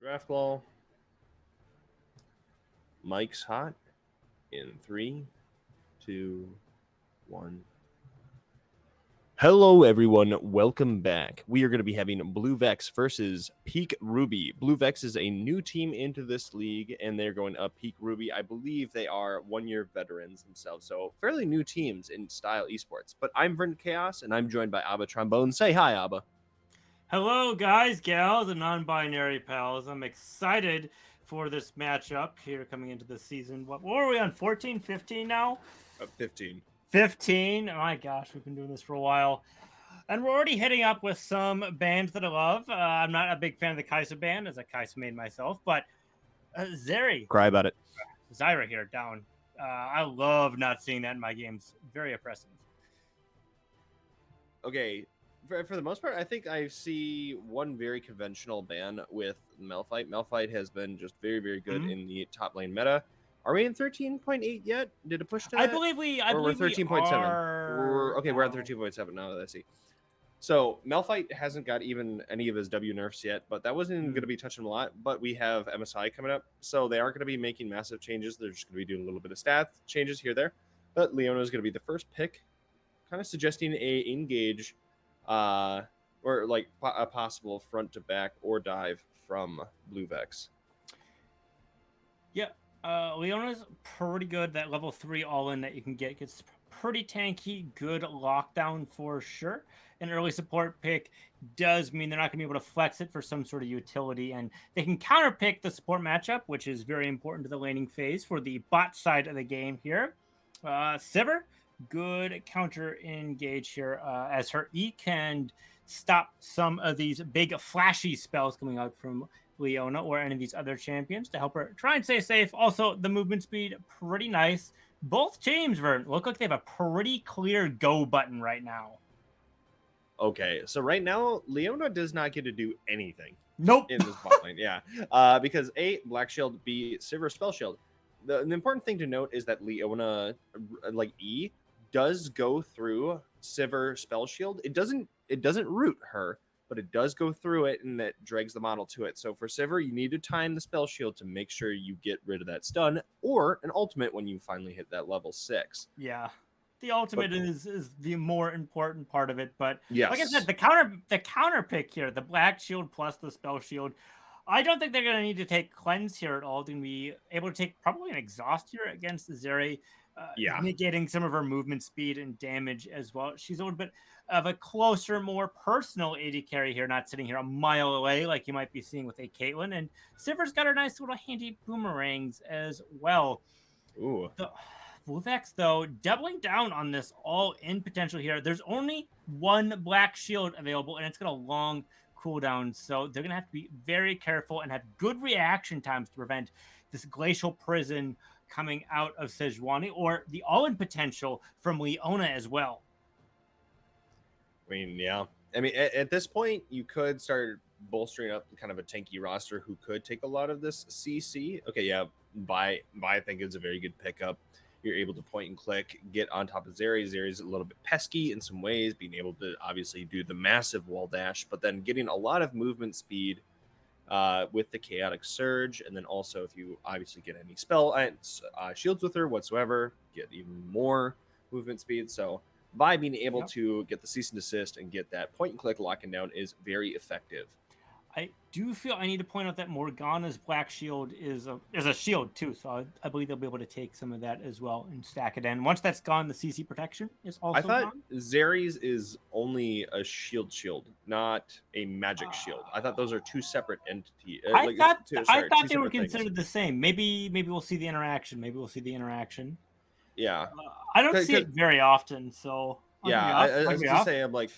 Draft ball. Mike's hot. In 3, 2, 1. Hello, everyone. Welcome back. We are going to be having Blue Vex versus Peak Ruby. Blue Vex is a new team into this league, and they're going up Peak Ruby. I believe they are one-year veterans themselves, so fairly new teams in style esports. But I'm VerdantChaos, and I'm joined by Abbatrombone. Say hi, Abba. Hello, guys, gals, and non-binary pals. I'm excited for this matchup here coming into the season. What were we on? 14, 15 now? 15. 15. Oh my gosh, we've been doing this for a while. And we're already hitting up with some bands that I love. I'm not a big fan of the Kaisa band, as a Kaisa main myself, but Zeri, Cry about it. Zyra here, down. I love not seeing that in my games. Very oppressive. Okay, for the most part, I think I see one very conventional ban with Malphite. Malphite has been just very, very good in the top lane meta. Are we in 13.8 yet? Did it push to that? I believe we we're 13.7. are. We're at 13.7 now that I see. So Malphite hasn't got even any of his W nerfs yet, but that wasn't even going to be touching a lot. But we have MSI coming up, so they aren't going to be making massive changes. They're just going to be doing a little bit of stat changes here there. But Leona is going to be the first pick, kind of suggesting a engage, or like a possible front to back or dive from Blue Vex. Yeah, Leona's pretty good. That level 3 all-in that you can get gets pretty tanky, good lockdown for sure. An early support pick does mean they're not going to be able to flex it for some sort of utility, and they can counter pick the support matchup, which is very important to the laning phase for the bot side of the game here. Sivir, good counter engage here, as her E can stop some of these big flashy spells coming out from Leona or any of these other champions to help her try and stay safe. Also, the movement speed, pretty nice. Both teams, Vern, look like they have a pretty clear go button right now. Okay, so right now, Leona does not get to do anything. Nope. In this bot lane, yeah. Because A, Black Shield, B, Sivir Spell Shield. The important thing to note is that Leona, like E, does go through Sivir Spell Shield. It doesn't root her, but it does go through it, and that drags the model to it. So for Sivir, you need to time the Spell Shield to make sure you get rid of that stun, or an ultimate when you finally hit that level 6. Yeah. The ultimate is the more important part of it, but yes. Like I said, the counter pick here, the Black Shield plus the Spell Shield, I don't think they're going to need to take Cleanse here at all. They're going to be able to take probably an Exhaust here against Zeri, negating some of her movement speed and damage as well. She's a little bit of a closer, more personal AD carry here, not sitting here a mile away like you might be seeing with a Caitlyn. And Sivir's got her nice little handy boomerangs as well. Ooh. Blue Vex, though, doubling down on this all-in potential here. There's only one Black Shield available, and it's got a long cooldown, so they're going to have to be very careful and have good reaction times to prevent this Glacial Prison coming out of Sejuani, or the all-in potential from Leona as well. I mean, yeah. I mean, at this point, you could start bolstering up kind of a tanky roster who could take a lot of this CC. Okay, yeah, Vi I think is a very good pickup. You're able to point and click, get on top of Zeri. Zeri's a little bit pesky in some ways, being able to obviously do the massive wall dash, but then getting a lot of movement speed with the Chaotic Surge. And then also, if you obviously get any spell shields with her whatsoever, get even more movement speed. So Vi being able to get the cease and desist and get that point and click locking down is very effective. I do feel I need to point out that Morgana's Black Shield is a shield too, so I believe they'll be able to take some of that as well and stack it in. Once that's gone, the CC protection is also gone. I thought Zeri's is only a shield, not a magic shield. I thought those are two separate entities. I thought they were considered the same. Maybe we'll see the interaction. Yeah. I don't see it very often, so I was just saying, I'm like,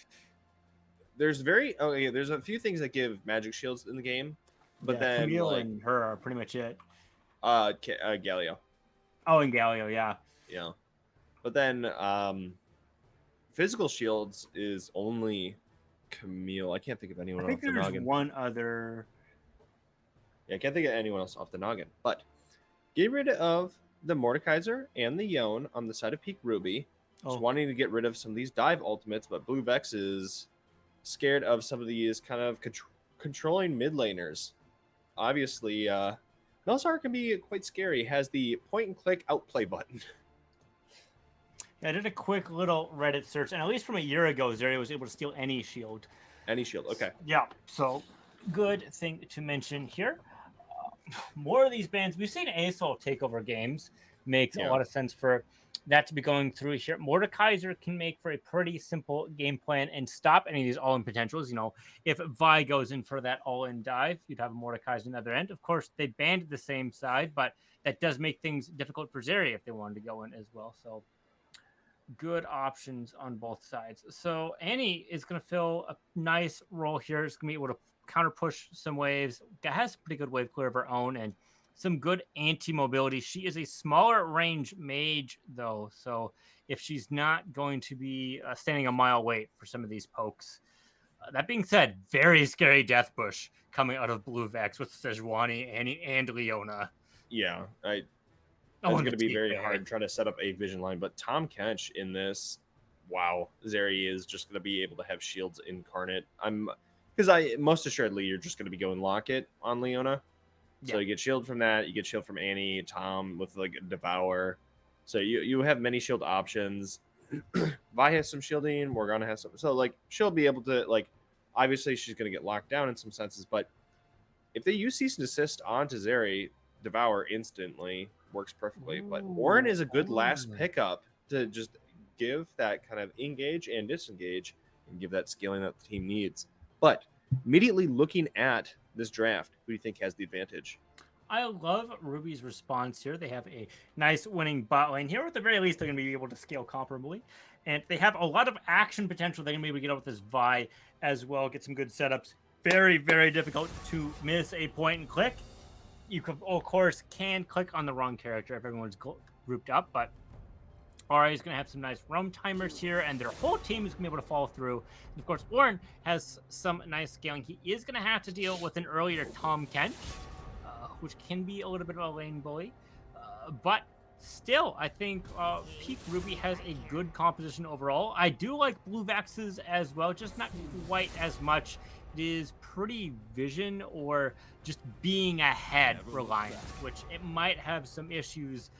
there's a few things that give magic shields in the game, but then Camille and her are pretty much it. Galio. Oh, and Galio, yeah. Yeah. But then physical shields is only Camille. I can't think of anyone off the noggin. I think there's one other. Yeah, I can't think of anyone else off the noggin. But get rid of the Mordekaiser and the Yone on the side of Peak Ruby. Just wanting to get rid of some of these dive ultimates, but Blue Vex is scared of some of these kind of controlling mid laners. obviously, Melzar can be quite scary. Has the point and click outplay button. Yeah, I did a quick little Reddit search, and at least from a year ago, Zarya was able to steal any shield. Any shield, okay. Yeah, so good thing to mention here. More of these bans. We've seen ASOL take over games. Makes a lot of sense for that to be going through here. Mordekaiser can make for a pretty simple game plan and stop any of these all-in potentials. You know, if Vi goes in for that all-in dive, you'd have a Mordekaiser on the other end. Of course, they banned the same side, but that does make things difficult for Zarya if they wanted to go in as well. So good options on both sides. So Annie is going to fill a nice role here. It's going to be able to counter push some waves. Has pretty good wave clear of her own and some good anti-mobility. She is a smaller range mage though, so if she's not going to be standing a mile away for some of these pokes. That being said, very scary Death Bush coming out of Blue Vex with Sejuani, Annie, and Leona. Yeah, it's going to be very hard trying to set up a vision line, but Tom Kench in this, wow, Zeri is just going to be able to have shields incarnate. Because most assuredly you're just going to be going locket on Leona. So you get shield from that, you get shield from Annie, Tom with like Devour. So you have many shield options. Vi has some shielding, Morgana has some. So like she'll be able to like, obviously she's going to get locked down in some senses, but if they use cease and desist onto Zeri, Devour instantly works perfectly. But Ornn is a good last pickup to just give that kind of engage and disengage and give that scaling that the team needs. But immediately looking at this draft, who do you think has the advantage? I love Ruby's response here. They have a nice winning bot lane here. At the very least, they're going to be able to scale comparably. And they have a lot of action potential. They can maybe get out with this Vi as well, get some good setups. Very, very difficult to miss a point and click. You could, of course, can click on the wrong character if everyone's grouped up, but Ari is going to have some nice roam timers here, and their whole team is going to be able to follow through. And of course, Ornn has some nice scaling. He is going to have to deal with an earlier Tom Kench, which can be a little bit of a lane bully. But still, I think Peak Ruby has a good composition overall. I do like Blue Vex's as well, just not quite as much. It is pretty vision or just being ahead reliant, which it might have some issues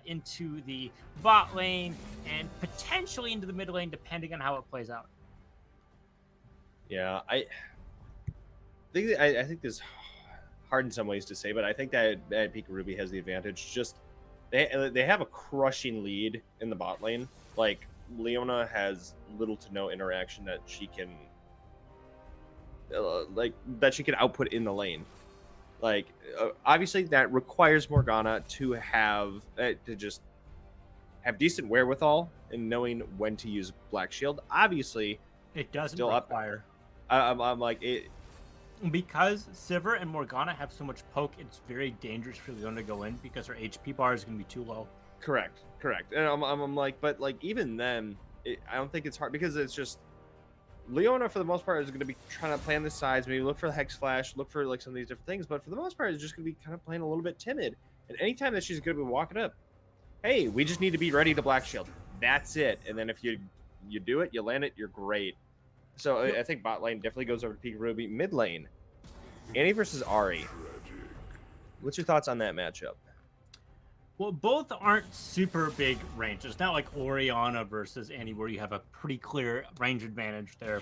into the bot lane and potentially into the mid lane, depending on how it plays out. Yeah, I think this is hard in some ways to say, but I think that Pika Ruby has the advantage. Just they have a crushing lead in the bot lane. Like Leona has little to no interaction that she can output in the lane. Like obviously that requires Morgana to have to just have decent wherewithal in knowing when to use Black Shield. Obviously, it doesn't require. I'm like it. Because Sivir and Morgana have so much poke, it's very dangerous for Leona to go in because her HP bar is going to be too low. Correct. And I'm like, but like even then, I don't think it's hard because it's just Leona for the most part is going to be trying to plan the sides, maybe look for the Hex Flash, look for like some of these different things. But for the most part, it's just going to be kind of playing a little bit timid. And anytime that she's going to be walking up, hey, we just need to be ready to Black Shield. That's it. And then if you do it, you land it, you're great. So I think bot lane definitely goes over to Pika Ruby. Mid lane, Annie versus Ahri. What's your thoughts on that matchup? Well, both aren't super big ranges. It's not like Orianna versus Annie where you have a pretty clear range advantage there.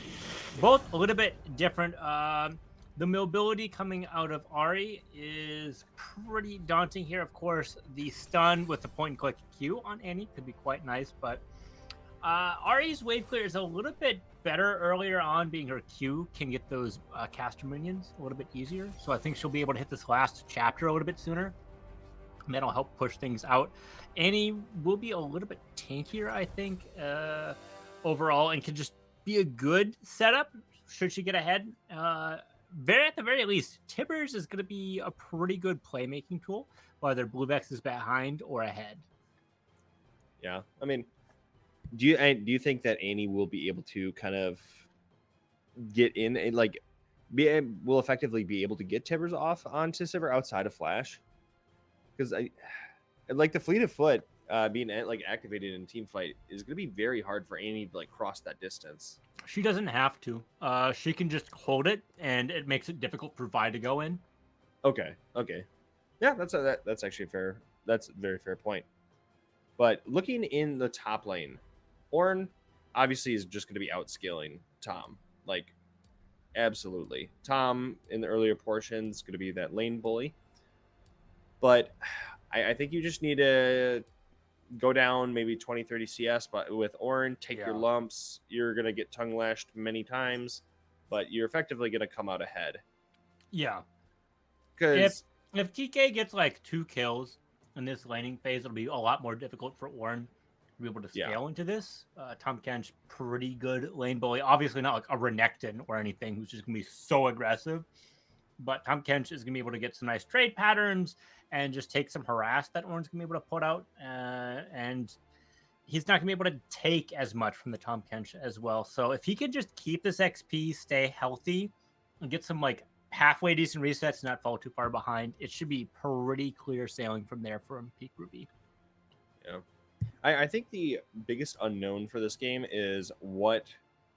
Both a little bit different. The mobility coming out of Ahri is pretty daunting here. Of course, the stun with the point and click Q on Annie could be quite nice, but Ahri's wave clear is a little bit better earlier on, being her Q can get those caster minions a little bit easier. So I think she'll be able to hit this last chapter a little bit sooner. And that'll help push things out. Annie will be a little bit tankier, I think, overall, and can just be a good setup should she get ahead. At the very least, Tibbers is going to be a pretty good playmaking tool, whether Blue Vex is behind or ahead. Yeah, I mean, do you think that Annie will be able to kind of get in and like will effectively be able to get Tibbers off onto Sivir outside of Flash? Because I like the Fleet of Foot being like activated in team fight is going to be very hard for Annie to like cross that distance. She doesn't have to. She can just hold it, and it makes it difficult for Vi to go in. Okay. Okay. Yeah, that's actually fair. That's a very fair point. But looking in the top lane, Ornn obviously is just going to be outscaling Tom. Like, absolutely. Tom in the earlier portions going to be that lane bully. But I think you just need to go down maybe 20, 30 CS. But with Ornn, take your Yeah. lumps. You're going to get tongue lashed many times, but you're effectively going to come out ahead. Yeah. If Because, if TK gets like 2 kills in this laning phase, it'll be a lot more difficult for Ornn to be able to yeah. scale into this. Tom Kench, pretty good lane bully. Obviously not like a Renekton or anything who's just gonna be so aggressive. But Tom Kench is gonna be able to get some nice trade patterns and just take some harass that Ornn's gonna be able to put out. And he's not gonna be able to take as much from the Tom Kench as well. So if he could just keep this XP, stay healthy, and get some like halfway decent resets, not fall too far behind, it should be pretty clear sailing from there from Peak Ruby. Yeah. I think the biggest unknown for this game is what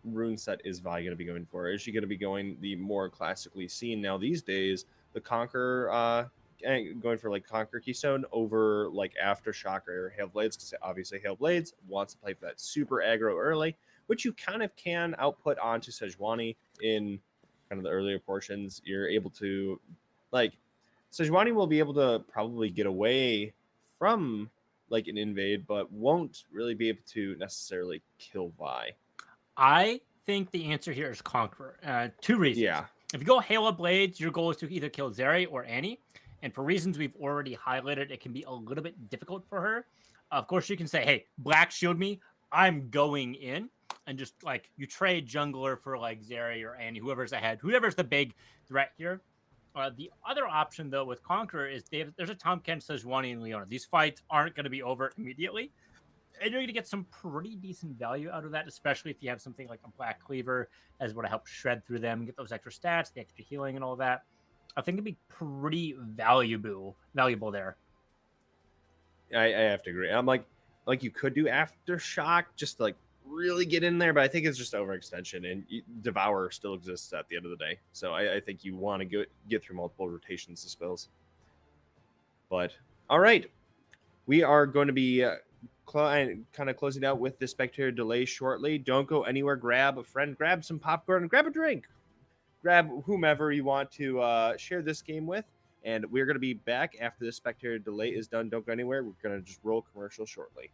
rune set is Vi going to be going for. Is she going to be going the more classically seen now these days, the Conquer, going for like Conquer Keystone over like Aftershock or Hail Blades? Because obviously Hail Blades wants to play for that super aggro early, which you kind of can output onto Sejuani in kind of the earlier portions. You're able to, like, Sejuani will be able to probably get away from like an invade, but won't really be able to necessarily kill Vi. I think the answer here is Conqueror. 2 reasons. Yeah. If you go Halo Blades, your goal is to either kill Zeri or Annie. And for reasons we've already highlighted, it can be a little bit difficult for her. Of course, you can say, hey, Black Shield me. I'm going in. And just like you trade jungler for like Zeri or Annie, whoever's ahead, whoever's the big threat here. The other option, though, with Conqueror is there's a Tom Kent, Sejuani, and Leona. These fights aren't going to be over immediately, and you're going to get some pretty decent value out of that, especially if you have something like a Black Cleaver as well to help shred through them, get those extra stats, the extra healing, and all that. I think it'd be pretty valuable there. I have to agree. I'm like you could do Aftershock just to like really get in there, but I think it's just overextension, and Devour still exists at the end of the day. So I think you want to get through multiple rotations of spells. But all right, we are going to be kind of closing out with the spectator delay shortly. Don't go anywhere. Grab a friend, grab some popcorn, grab a drink, grab whomever you want to share this game with. And we're going to be back after the spectator delay is done. Don't go anywhere. We're going to just roll commercial shortly.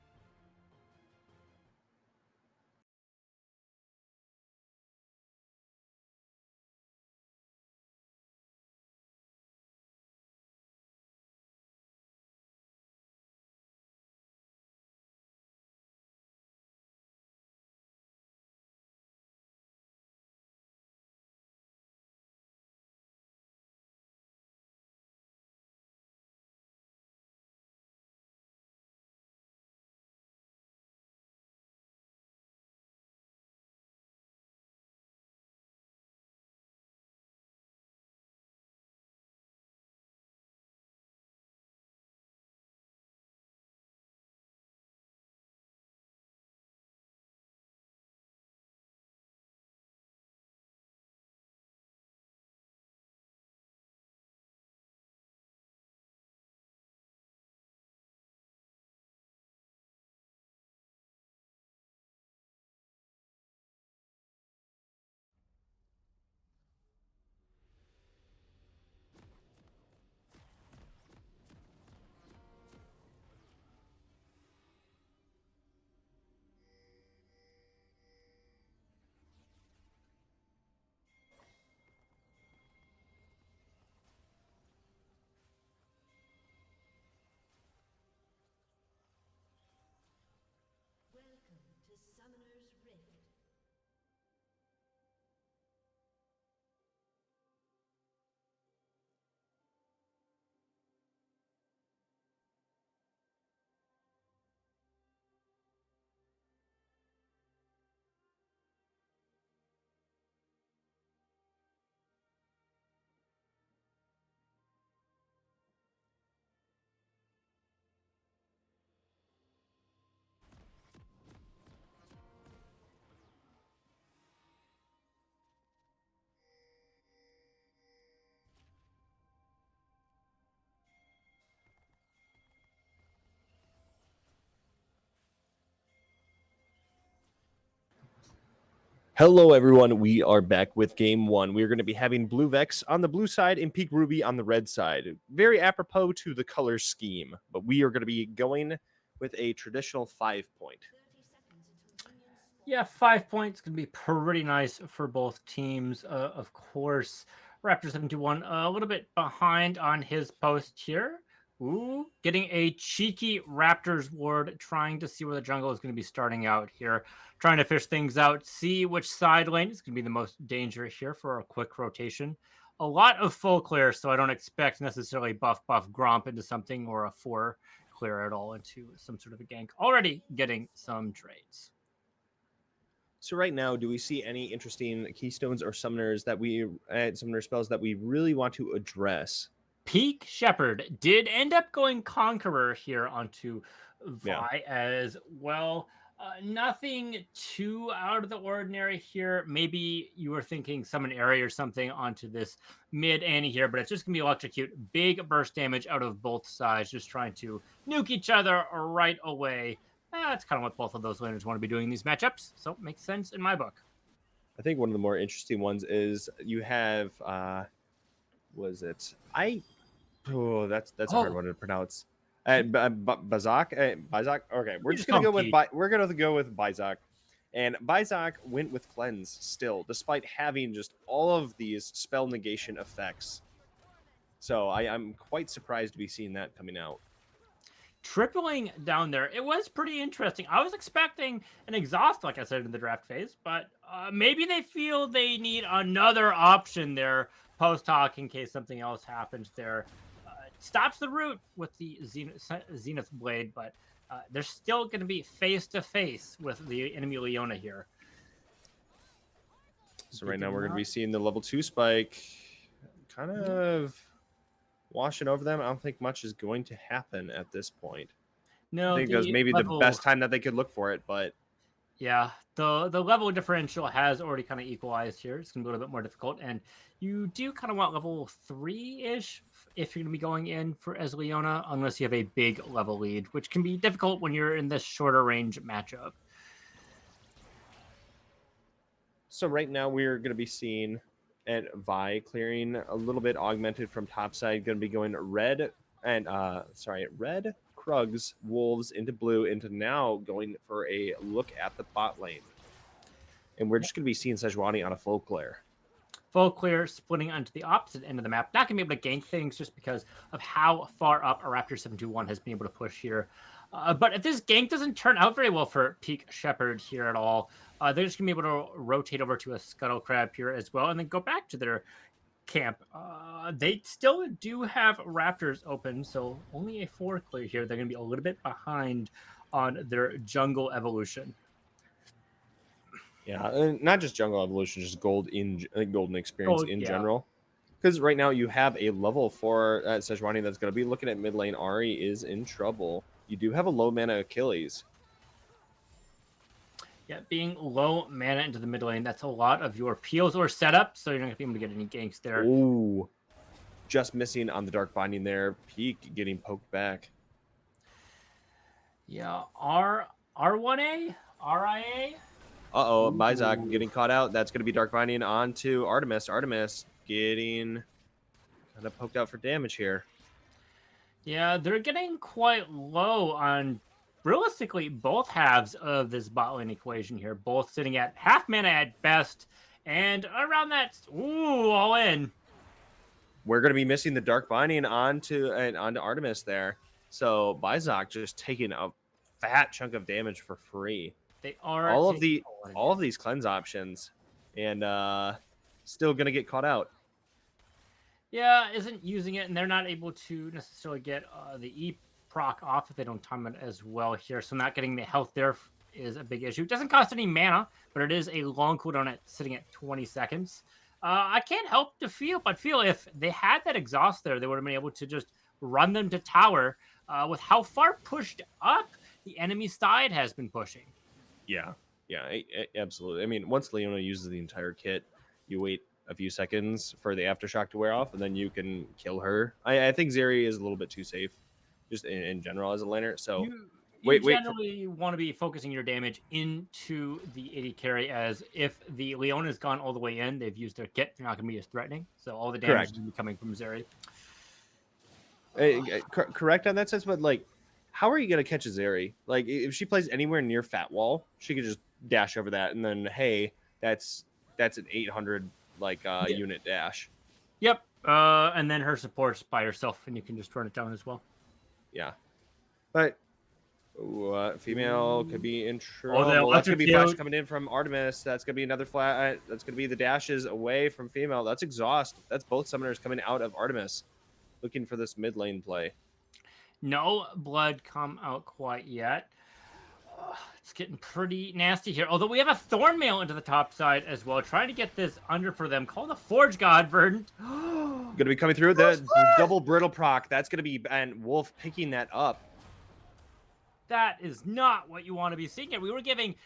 Hello, everyone. We are back with game one. We're going to be having Blue Vex on the blue side and Peak Ruby on the red side. Very apropos to the color scheme, but we are going to be going with a traditional 5-point. Yeah, 5 points can be pretty nice for both teams. Of course, Raptor 721 a little bit behind on his post here. Ooh, getting a cheeky Raptors ward, trying to see where the jungle is going to be starting out here, trying to fish things out, see which side lane is going to be the most dangerous here for a quick rotation. A lot of full clear, so I don't expect necessarily buff Gromp into something or a 4 clear at all into some sort of a gank. Already getting some trades. So right now, do we see any interesting keystones or summoners that summoner spells that we really want to address? Peak Shepherd did end up going Conqueror here onto Vi as well. Nothing too out of the ordinary here. Maybe you were thinking summon area or something onto this mid Annie here, but it's just going to be electrocute. Big burst damage out of both sides, just trying to nuke each other right away. That's kind of what both of those laners want to be doing in these matchups, so it makes sense in my book. I think one of the more interesting ones is you have that's a hard one to pronounce. Bazak. Bazak. Okay, we're just gonna go with Bizak, and Bizak went with cleanse still, despite having just all of these spell negation effects. So I'm quite surprised to be seeing that coming out. Tripling down there, it was pretty interesting. I was expecting an exhaust, like I said, in the draft phase, but maybe they feel they need another option there post hoc in case something else happens there. Stops the root with the Zenith Blade, but they're still going to be face to face with the enemy Leona here. So right now we're going to be seeing the level 2 spike kind of washing over them. I don't think much is going to happen at this point. No, I think that's maybe the best time that they could look for it, but yeah, the level differential has already kind of equalized here. It's going to be a little bit more difficult, and you do kind of want level 3-ish if you're going to be going in for as Leona, unless you have a big level lead, which can be difficult when you're in this shorter range matchup. So right now we're going to be seeing at Vi clearing a little bit augmented from topside, going to be going red Krugs, Wolves into blue, into now going for a look at the bot lane. And we're just going to be seeing Sejuani on a full clear. Full clear, splitting onto the opposite end of the map. Not going to be able to gank things just because of how far up a Raptor 721 has been able to push here. But if this gank doesn't turn out very well for Peak Shepherd here at all, they're just going to be able to rotate over to a Scuttle Crab here as well, and then go back to their camp. They still do have Raptors open, so only a 4 clear here. They're going to be a little bit behind on their jungle evolution. Yeah, not just jungle evolution, just golden experience in general. Because right now you have a level 4 Sejuani that's going to be looking at mid lane. Ari is in trouble. You do have a low mana Achilles. Yeah, being low mana into the mid lane, that's a lot of your peels or setup, so you're not going to be able to get any ganks there. Ooh, just missing on the Dark Binding there. Peak getting poked back. Yeah, R1A? RIA? Uh-oh, Bizak getting caught out. That's going to be Dark Binding onto Artemis. Artemis getting kind of poked out for damage here. Yeah, they're getting quite low on, realistically, both halves of this bot lane equation here. Both sitting at half mana at best, and around that, all in. We're going to be missing the Dark Binding onto Artemis there. So Bizak just taking a fat chunk of damage for free. They are all of these cleanse options, and still gonna get caught out. Yeah, isn't using it, and they're not able to necessarily get the E proc off if they don't time it as well here. So not getting the health there is a big issue. It doesn't cost any mana, but it is a long cooldown at sitting at 20 seconds. I can't help to feel if they had that exhaust there, they would have been able to just run them to tower. With how far pushed up the enemy side has been pushing. Yeah, absolutely. I mean, once Leona uses the entire kit, you wait a few seconds for the aftershock to wear off, and then you can kill her. I think Zeri is a little bit too safe, just in general as a laner. So You generally want to be focusing your damage into the AD carry, as if the Leona's gone all the way in, they've used their kit, they're not going to be as threatening. So all the damage is going to be coming from Zeri. Correct on that sense, but like, how are you going to catch a Zeri? Like, if she plays anywhere near Fat Wall, she could just dash over that, and then hey, that's an 800 unit dash. Yep. And then her support's by herself, and you can just run it down as well. Yeah, but female could be in trouble. That's gonna be flash coming in from Artemis. That's gonna be another flat. That's gonna be the dashes away from female. That's exhaust. That's both summoners coming out of Artemis, looking for this mid lane play. No blood come out quite yet. It's getting pretty nasty here. Although we have a Thornmail into the top side as well, trying to get this under for them. Call the Forge God, Verdant. Gonna be coming through the double brittle proc. That's gonna be, and Wolf picking that up. That is not what you want to be seeing here. We were giving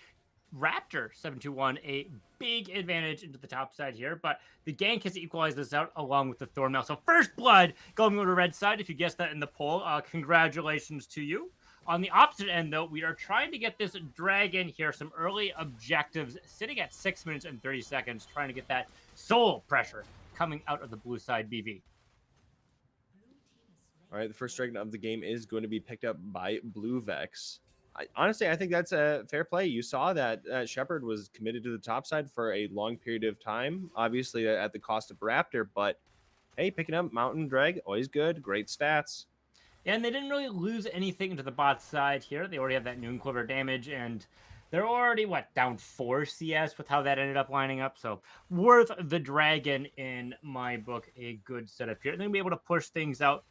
Raptor 721 a big advantage into the top side here, but the gank has equalized this out along with the Thornmail. So first blood going over to red side. If you guessed that in the poll, congratulations to you. On the opposite end, though, we are trying to get this dragon here some early objectives, sitting at 6 minutes and 30 seconds, trying to get that soul pressure coming out of the blue side BV. All right, the first dragon of the game is going to be picked up by Blue Vex. Honestly, I think that's a fair play. You saw that Shepard was committed to the top side for a long period of time, obviously at the cost of Raptor, but hey, picking up Mountain Drag, always good, great stats. And they didn't really lose anything into the bot side here. They already have that Noon Quiver damage, and they're already, down 4 CS with how that ended up lining up. So worth the dragon in my book. A good setup here. They're going to be able to push things out.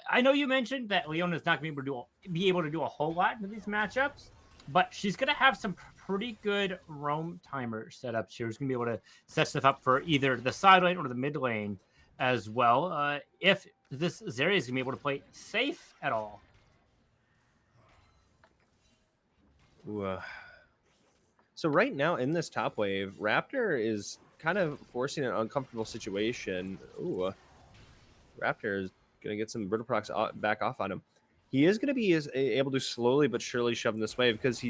I know you mentioned that Leona's not going to be able to do a whole lot in these matchups, but she's going to have some pretty good roam timer setups here. She's going to be able to set stuff up for either the side lane or the mid lane as well. If this Zeri is going to be able to play safe at all. Ooh, so right now in this top wave, Raptor is kind of forcing an uncomfortable situation. Ooh, Raptor is going to get some brittle procs back off on him. He is going to be able to slowly but surely shove him this way because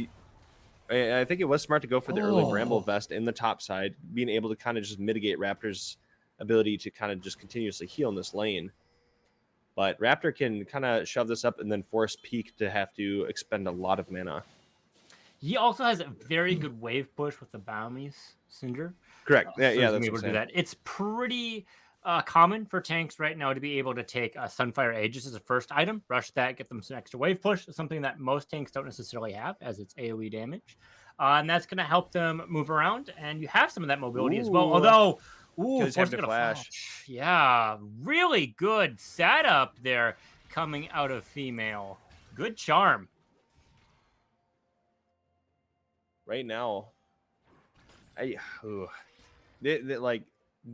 I think it was smart to go for the early Bramble Vest in the top side, being able to kind of just mitigate Raptor's ability to kind of just continuously heal in this lane. But Raptor can kind of shove this up and then force Peak to have to expend a lot of mana. He also has a very good wave push with the Baumis Cinder. Correct. So yeah, that's able to do that. It's pretty common for tanks right now to be able to take Sunfire Aegis as a first item, rush that, get them some extra wave push, something that most tanks don't necessarily have as it's AoE damage. And that's going to help them move around, and you have some of that mobility as well. Although, Force gonna flash. Yeah, really good setup there coming out of female. Good charm. Right now, like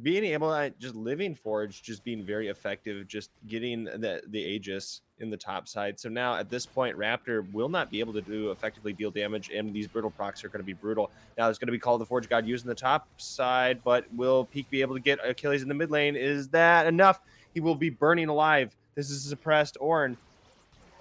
being able to just living Forge, just being very effective, just getting the Aegis in the top side. So now at this point, Raptor will not be able to effectively deal damage, and these brittle procs are going to be brutal. Now it's going to be called the Forge God using the top side, but will Peak be able to get Achilles in the mid lane? Is that enough? He will be burning alive. This is a suppressed Ornn.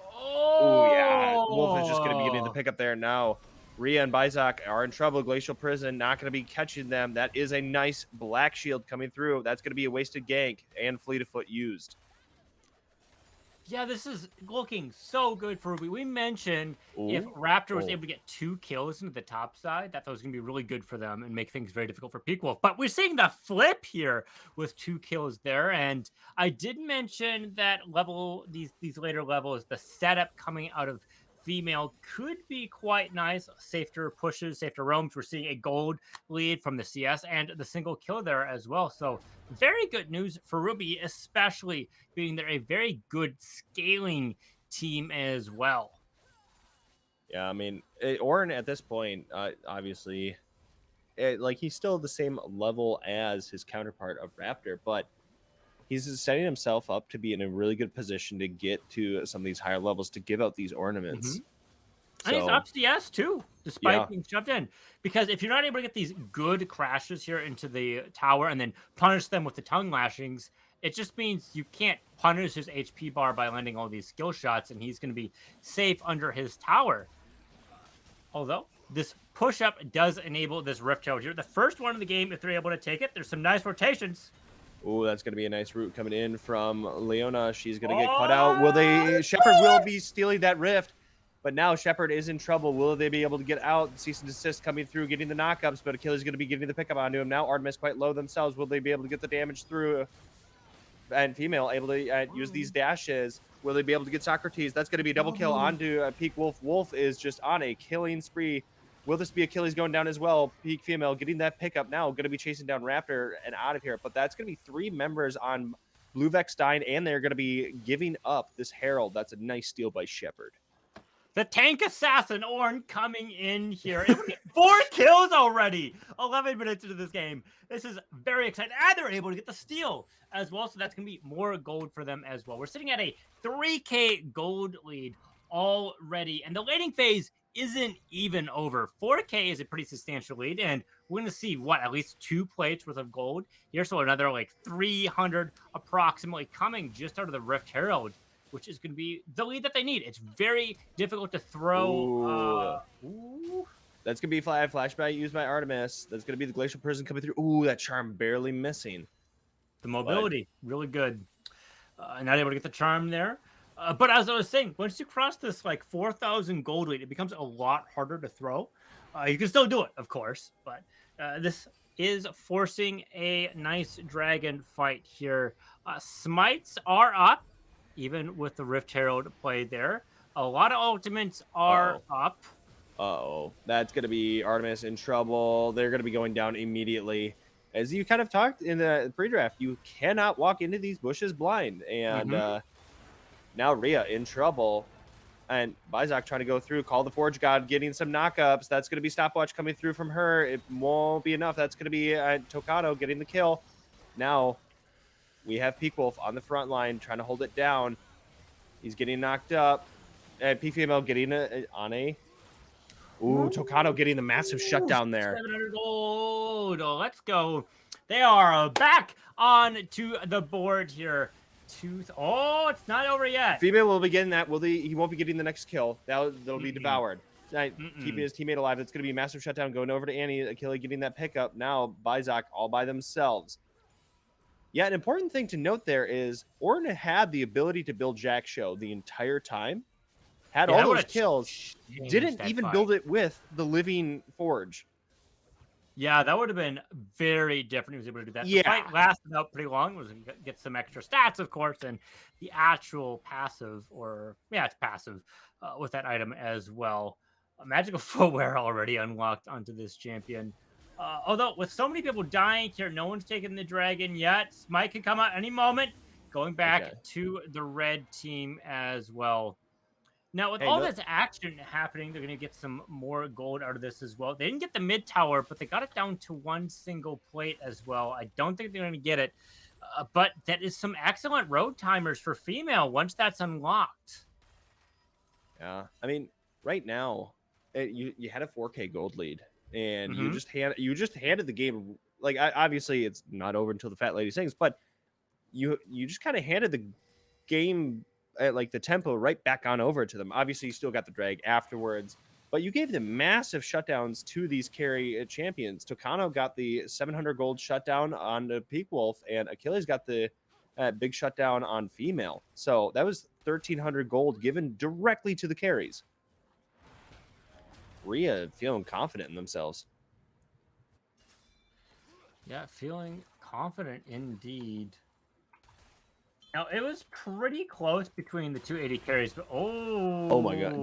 Oh yeah, Wolf is just going to be getting the pick up there now. Rhea and Bizak are in trouble. Glacial Prison not going to be catching them. That is a nice Black Shield coming through. That's going to be a wasted gank and Fleet of Foot used. Yeah, this is looking so good for Ruby. We mentioned if Raptor was able to get 2 kills into the top side, that was going to be really good for them and make things very difficult for Peak Wolf. But we're seeing the flip here with 2 kills there. And I did mention that these later levels, the setup coming out of female could be quite nice. Safer pushes, safer roams. We're seeing a gold lead from the CS and the single kill there as well. So very good news for Ruby, especially being they're a very good scaling team as well. Yeah, I mean, Ornn at this point, obviously, he's still the same level as his counterpart of Raptor, but he's setting himself up to be in a really good position to get to some of these higher levels to give out these ornaments. And he's up CS too, despite being shoved in. Because if you're not able to get these good crashes here into the tower and then punish them with the tongue lashings, It just means you can't punish his HP bar by landing all these skill shots, and he's going to be safe under his tower. Although this push up does enable this Rift Herald here. The first one in the game, if they're able to take it, there's some nice rotations. Oh, that's going to be a nice route coming in from Leona. She's going to get cut out. Will they? Shepard will be stealing that Rift, but now Shepard is in trouble. Will they be able to get out? Cease and desist coming through, getting the knockups, but Achilles is going to be getting the pickup onto him. Now Artemis quite low themselves. Will they be able to get the damage through? And Female able to use these dashes. Will they be able to get Socrates? That's going to be a double kill onto Peak Wolf. Wolf is just on a killing spree. Will this be Achilles going down as well? Peak Female getting that pickup now. Going to be chasing down Raptor and out of here. But that's going to be 3 members on Blue Vexstein, and they're going to be giving up this Herald. That's a nice steal by Shepard. The tank assassin Ornn coming in here. 4 kills already. 11 minutes into this game. This is very exciting. And they're able to get the steal as well. So that's going to be more gold for them as well. We're sitting at a 3K gold lead already. And the laning phase isn't even over. 4K is a pretty substantial lead. And we're going to see, at least 2 plates worth of gold here. So another like 300 approximately coming just out of the Rift Herald, which is going to be the lead that they need. It's very difficult to throw. That's going to be flashback used by Artemis. That's going to be the Glacial Prison coming through. Ooh, that charm barely missing. The mobility, really good. Not able to get the charm there. But as I was saying, once you cross this like 4,000 gold lead, it becomes a lot harder to throw. You can still do it, of course, but this is forcing a nice dragon fight here. Smites are up, even with the Rift Herald play there. A lot of ultimates are up. That's going to be Artemis in trouble. They're going to be going down immediately. As you kind of talked in the pre-draft, you cannot walk into these bushes blind. And now Rhea in trouble. And Bizak trying to go through, call the Forge God, getting some knockups. That's going to be stopwatch coming through from her. It won't be enough. That's going to be Tocano getting the kill. Now we have Peak Wolf on the front line trying to hold it down. He's getting knocked up. And Peak Female getting on a... Ooh, Tocano getting the massive shutdown there. 700 gold. Let's go. They are back on to the board here. It's not over yet. Female will be getting that. He won't be getting the next kill. That'll be devoured. Keeping his teammate alive. It's going to be a massive shutdown going over to Annie. Achilles getting that pickup. Now Bizak all by themselves. Yeah, an important thing to note there is Ornn had the ability to build Jack Show the entire time. Had all those kills. Didn't even build it with the Living Forge. Yeah, that would have been very different. He was able to do that. Yeah. The fight lasted out pretty long. It was get some extra stats, of course, and the actual passive, it's passive with that item as well. Magical footwear already unlocked onto this champion. Although with so many people dying here, no one's taken the dragon yet. Smite can come out any moment. Going back to the red team as well. Now, with all this action happening, they're going to get some more gold out of this as well. They didn't get the mid tower, but they got it down to 1 single plate as well. I don't think they're going to get it. But that is some excellent road timers for Female once that's unlocked. Yeah. I mean, right now, you had a 4K gold lead, and you just handed the game. Like, obviously, it's not over until the Fat Lady sings, but you just kind of handed the game at like the tempo right back on over to them. Obviously, you still got the drag afterwards, but you gave them massive shutdowns to these carry champions. Tocano got the 700 gold shutdown on the Peak Wolf, and Achilles got the big shutdown on Female. So that was 1,300 gold given directly to the carries. Rhea feeling confident in themselves. Yeah, feeling confident indeed. Now, it was pretty close between the 280 carries, but oh my god,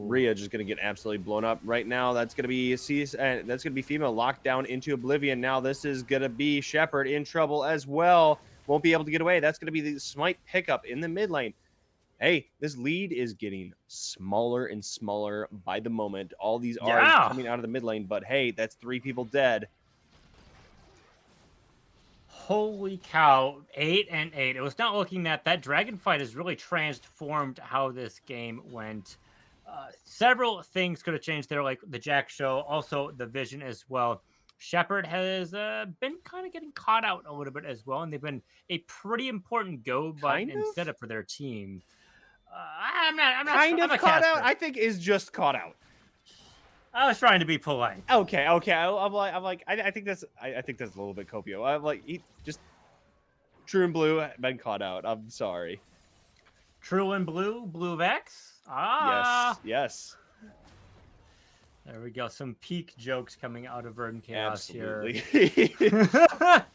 Rhea just gonna get absolutely blown up right now. That's gonna be Female locked down into oblivion. Now this is gonna be Shepard in trouble as well. Won't be able to get away. That's gonna be the Smite pickup in the mid lane. Hey, this lead is getting smaller and smaller by the moment. All these are coming out of the mid lane, but hey, that's 3 people dead. Holy cow, 8-8. It was not looking that dragon fight has really transformed how this game went. Several things could have changed there, like the Jack Show, also the vision as well. Shepard has been kind of getting caught out a little bit as well, and they've been a pretty important go button Kind and of? setup for their team. I'm not. I'm not. Kind I'm of a caught out, caster. I think, is just caught out. I was trying to be polite. Okay. I think I think that's a little bit copio. I'm like, he just True and Blue been caught out. I'm sorry. True and blue Vex. Yes, yes, There we go. Some peak jokes coming out of VerdantChaos absolutely. here.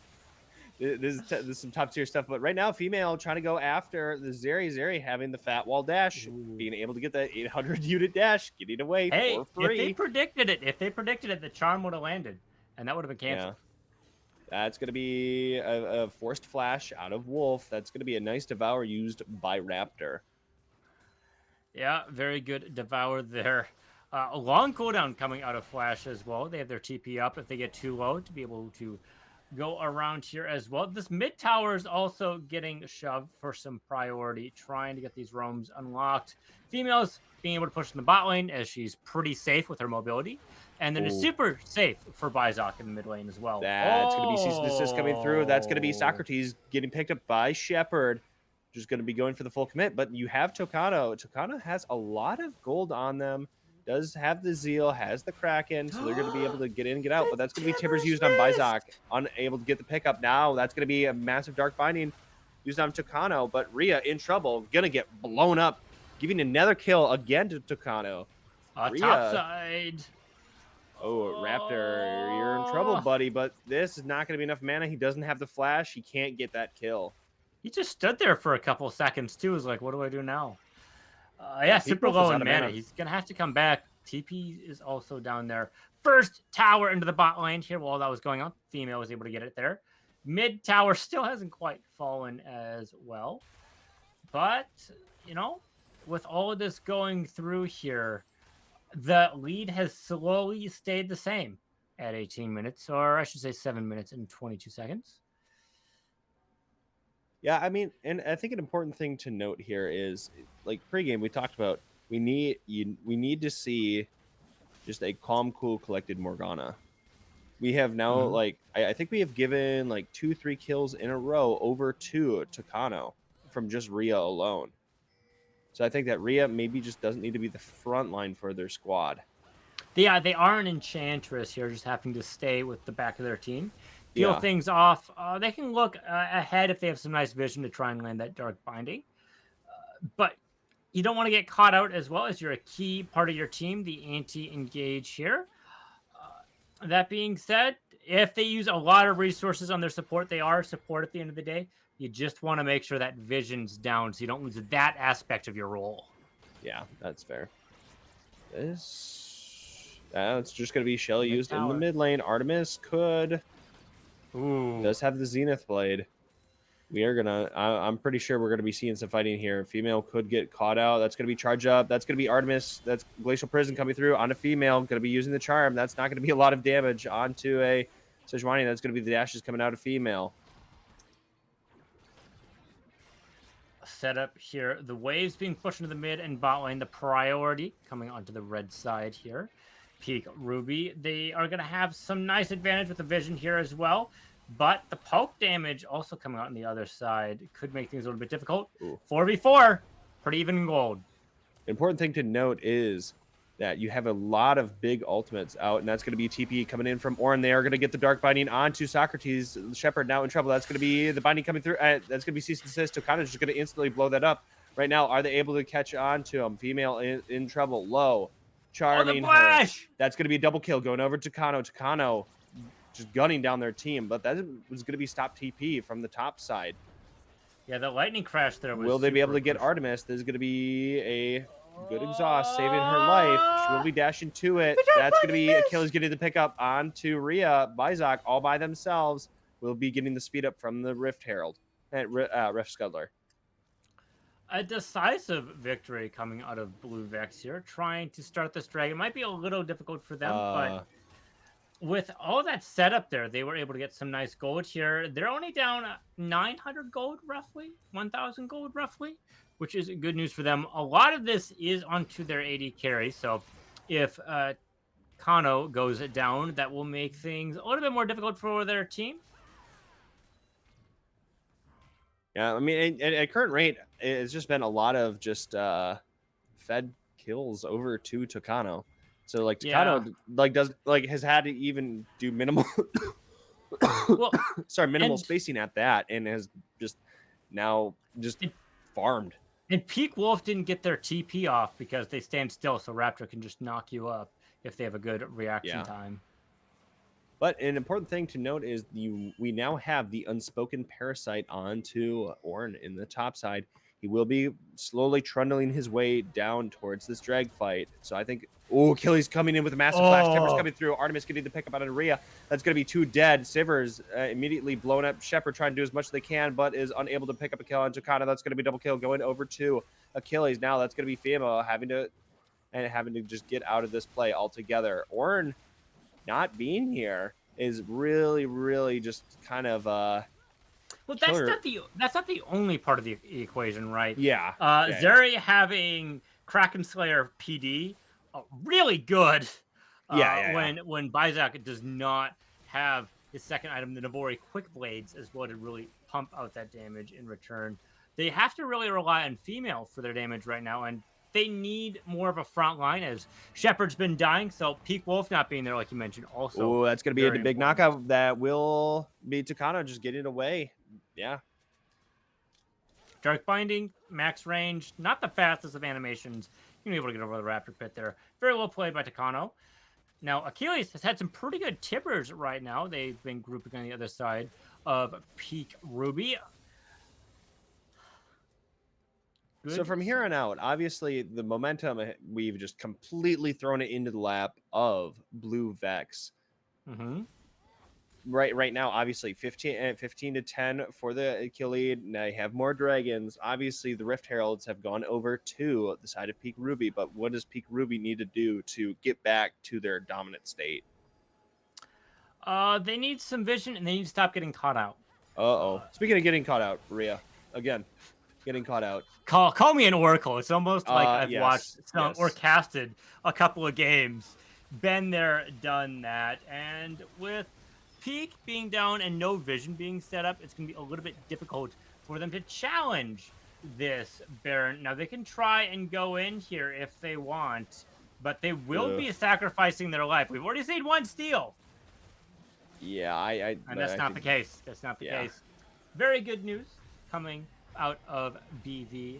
This is some top tier stuff, but right now, female trying to go after the Zeri having the fat wall dash, being able to get that 800 unit dash, getting away Hey, for free. if they predicted it, the charm would have landed, and that would have been canceled. Yeah. That's going to be a forced flash out of Wolf. That's going to be a nice devour used by Raptor. Yeah, very good devour there. A long cooldown coming out of Flash as well. They have their TP up if they get too low to be able to go around here as well. This mid tower is also getting shoved for some priority, trying to get these roams unlocked. Females being able to push in the bot lane as she's pretty safe with her mobility. And then it's super safe for Bizok in the mid lane as well. That's going to be Cease and Desist coming through. That's going to be Socrates getting picked up by Shepard. Just going to be going for the full commit. But you have Tocano. Tocano has a lot of gold on them. Does have the Zeal, has the Kraken, so they're going to be able to get in and get out. But that's going to be Tibbers used on Bizok, unable to get the pickup. Now that's going to be a massive Dark Binding used on Tocano. But Rhea in trouble, going to get blown up, giving another kill again to Tocano. Top side. Oh, Raptor, you're in trouble, buddy. But this is not going to be enough mana. He doesn't have the flash. He can't get that kill. He just stood there for a couple seconds, too. He was like, what do I do now? Yeah, super low in mana. He's going to have to come back. TP is also down there. First tower into the bot lane here while that was going on. Female was able to get it there. Mid tower still hasn't quite fallen as well. But, you know, with all of this going through here, the lead has slowly stayed the same at 18 minutes, or I should say 7 minutes and 22 seconds. Yeah, I mean, and I think an important thing to note here is, like pregame, we talked about we need to see just a calm, cool, collected Morgana. We have now like I think we have given like 2-3 kills in a row over to Tocano from just Rhea alone. So I think that Rhea maybe just doesn't need to be the front line for their squad. Yeah, they are an enchantress here, just having to stay with the back of their team. Peel things off. They can look ahead if they have some nice vision to try and land that Dark Binding. But you don't want to get caught out as well as you're a key part of your team, the anti-engage here. That being said, if they use a lot of resources on their support, they are support at the end of the day. You just want to make sure that vision's down so you don't lose that aspect of your role. Yeah, that's fair. It's just going to be Shelly used in the mid lane. Artemis does have the Zenith Blade. We are gonna. I'm pretty sure we're gonna be seeing some fighting here. Female could get caught out. That's gonna be charge up. That's gonna be Artemis. That's Glacial Prison coming through on a female. Gonna be using the charm. That's not gonna be a lot of damage onto a Sejuani. That's gonna be the dashes coming out of female. Setup here. The waves being pushed into the mid and bot lane. The priority coming onto the red side here. Peak Ruby. They are going to have some nice advantage with the vision here as well. But the poke damage also coming out on the other side could make things a little bit difficult. 4v4. Pretty even gold. Important thing to note is that you have a lot of big ultimates out, and that's going to be TP coming in from Ornn. They are going to get the Dark Binding onto Socrates. Shepard now in trouble. That's going to be the Binding coming through. That's going to be Cease and Desist. Tocano's just going to instantly blow that up. Right now, are they able to catch on to him? Female in trouble. Low. Charming her. That's going to be a double kill going over to Tocano. Tocano just gunning down their team, but that was going to be stop TP from the top side. Yeah, the lightning crash there was. Will they be able to get Artemis? This is going to be a good exhaust, saving her life. She will be dashing to it. That's going to be Achilles getting the pickup onto Rhea. Bizok all by themselves will be getting the speed up from the Rift Herald and Rift Scuddler. A decisive victory coming out of Blue Vex here, trying to start this drag. It might be a little difficult for them, but with all that setup there, they were able to get some nice gold here. They're only down 900 gold, roughly, 1,000 gold, roughly, which is good news for them. A lot of this is onto their AD carry, so if Kano goes down, that will make things a little bit more difficult for their team. Yeah, I mean, at current rate, it's just been a lot of just fed kills over to Takano. So like Yeah. Takano like does like has had to even do minimal Well, sorry, minimal and spacing at that, and has just now just and, farmed. and Peak Wolf didn't get their TP off because they stand still, so Raptor can just knock you up if they have a good reaction Yeah. time. But an important thing to note is we now have the unspoken parasite onto Ornn in the top side. He will be slowly trundling his way down towards this drag fight. So I think, oh, Achilles coming in with a massive flash. Timbers coming through. Artemis getting the pickup out of Rhea. That's going to be 2 dead. Sivers immediately blown up. Shepard trying to do as much as they can, but is unable to pick up a kill on Takana. That's going to be double kill going over to Achilles. Now that's going to be Fimo having to just get out of this play altogether. Ornn not being here is really just kind of well, that's not the only part of the equation, right? yeah. Zeri having Kraken Slayer PD, really good. When Bizak does not have his second item, the Navori Quick Blades, as well to really pump out that damage in return. They have to really rely on female for their damage right now, and they need more of a front line as Shepard's been dying, so Peak Wolf not being there, like you mentioned, also. Oh, that's going to be a big important. knockout that will be Takano just getting away. Yeah. Dark Binding, max range, not the fastest of animations. You're going to be able to get over the Raptor Pit there. Very well played by Takano. Now, Achilles has had some pretty good tippers right now. They've been grouping on the other side of Peak Ruby. Good. So from here on out, obviously the momentum, we've just completely thrown it into the lap of Blue Vex. Mm-hmm. Right now, obviously 15 to 10 for the Achilles. Now you have more dragons. Obviously, the Rift Heralds have gone over to the side of Peak Ruby, but what does Peak Ruby need to do to get back to their dominant state? They need some vision, and they need to stop getting caught out. Speaking of getting caught out, Rhea, again, getting caught out. Call me an oracle. It's almost like I've watched some or casted a couple of games. Been there, done that, and with Peak being down and no vision being set up, it's going to be a little bit difficult for them to challenge this Baron. Now, they can try and go in here if they want, but they will be sacrificing their life. We've already seen 1 steal. Yeah, and that's not the case. That's not the case. Very good news coming out of BV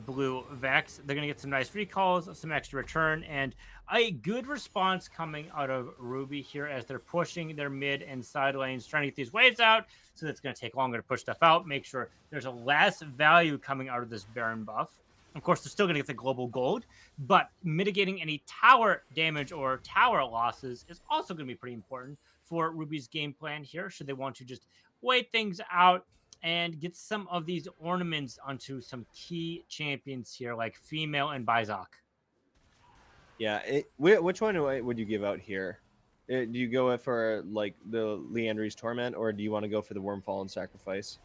Blue Vex. They're going to get some nice recalls, some extra return, and a good response coming out of Ruby here as they're pushing their mid and side lanes, trying to get these waves out. So that's going to take longer to push stuff out, make sure there's a less value coming out of this Baron buff. Of course, they're still going to get the global gold, but mitigating any tower damage or tower losses is also going to be pretty important for Ruby's game plan here, should they want to just wait things out and get some of these ornaments onto some key champions here, like Female and Bizak. Yeah, which one would you give out here? Do you go for like the Leandry's Torment, or do you want to go for the Wormfall and Sacrifice?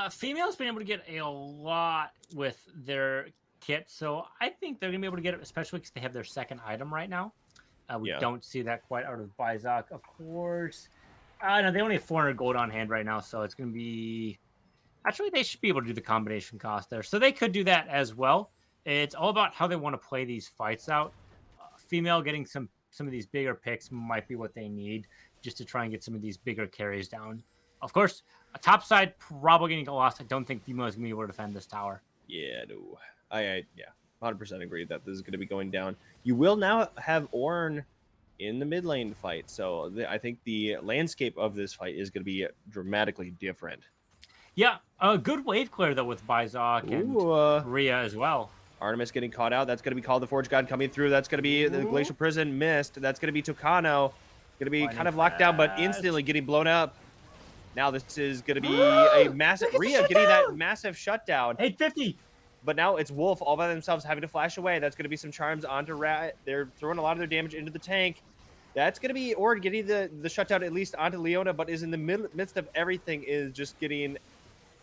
Female's been able to get a lot with their kit, so I think they're gonna be able to get it, especially because they have their second item right now. We don't see that quite out of Bizak, of course. No, they only have 400 gold on hand right now, so it's gonna be. Actually, they should be able to do the combination cost there, so they could do that as well. It's all about how they want to play these fights out. Female getting some of these bigger picks might be what they need just to try and get some of these bigger carries down. Of course, a top side probably getting a loss. I don't think Female is going to be able to defend this tower. Yeah, no. I 100% agree that this is going to be going down. You will now have Ornn in the mid lane fight, so I think the landscape of this fight is going to be dramatically different. Yeah, a good wave clear, though, with Bizak and Rhea as well. Artemis getting caught out. That's going to be called the Forge God coming through. That's going to be the Glacial Prison missed. That's going to be Tucano. Going to be kind of locked down, but instantly getting blown up. Now this is going to be a massive... Rhea getting that massive shutdown. 850. But now it's Wolf all by themselves having to flash away. That's going to be some charms onto Rat. They're throwing a lot of their damage into the tank. That's going to be Ord getting the shutdown at least onto Leona, but is in the midst of everything, is just getting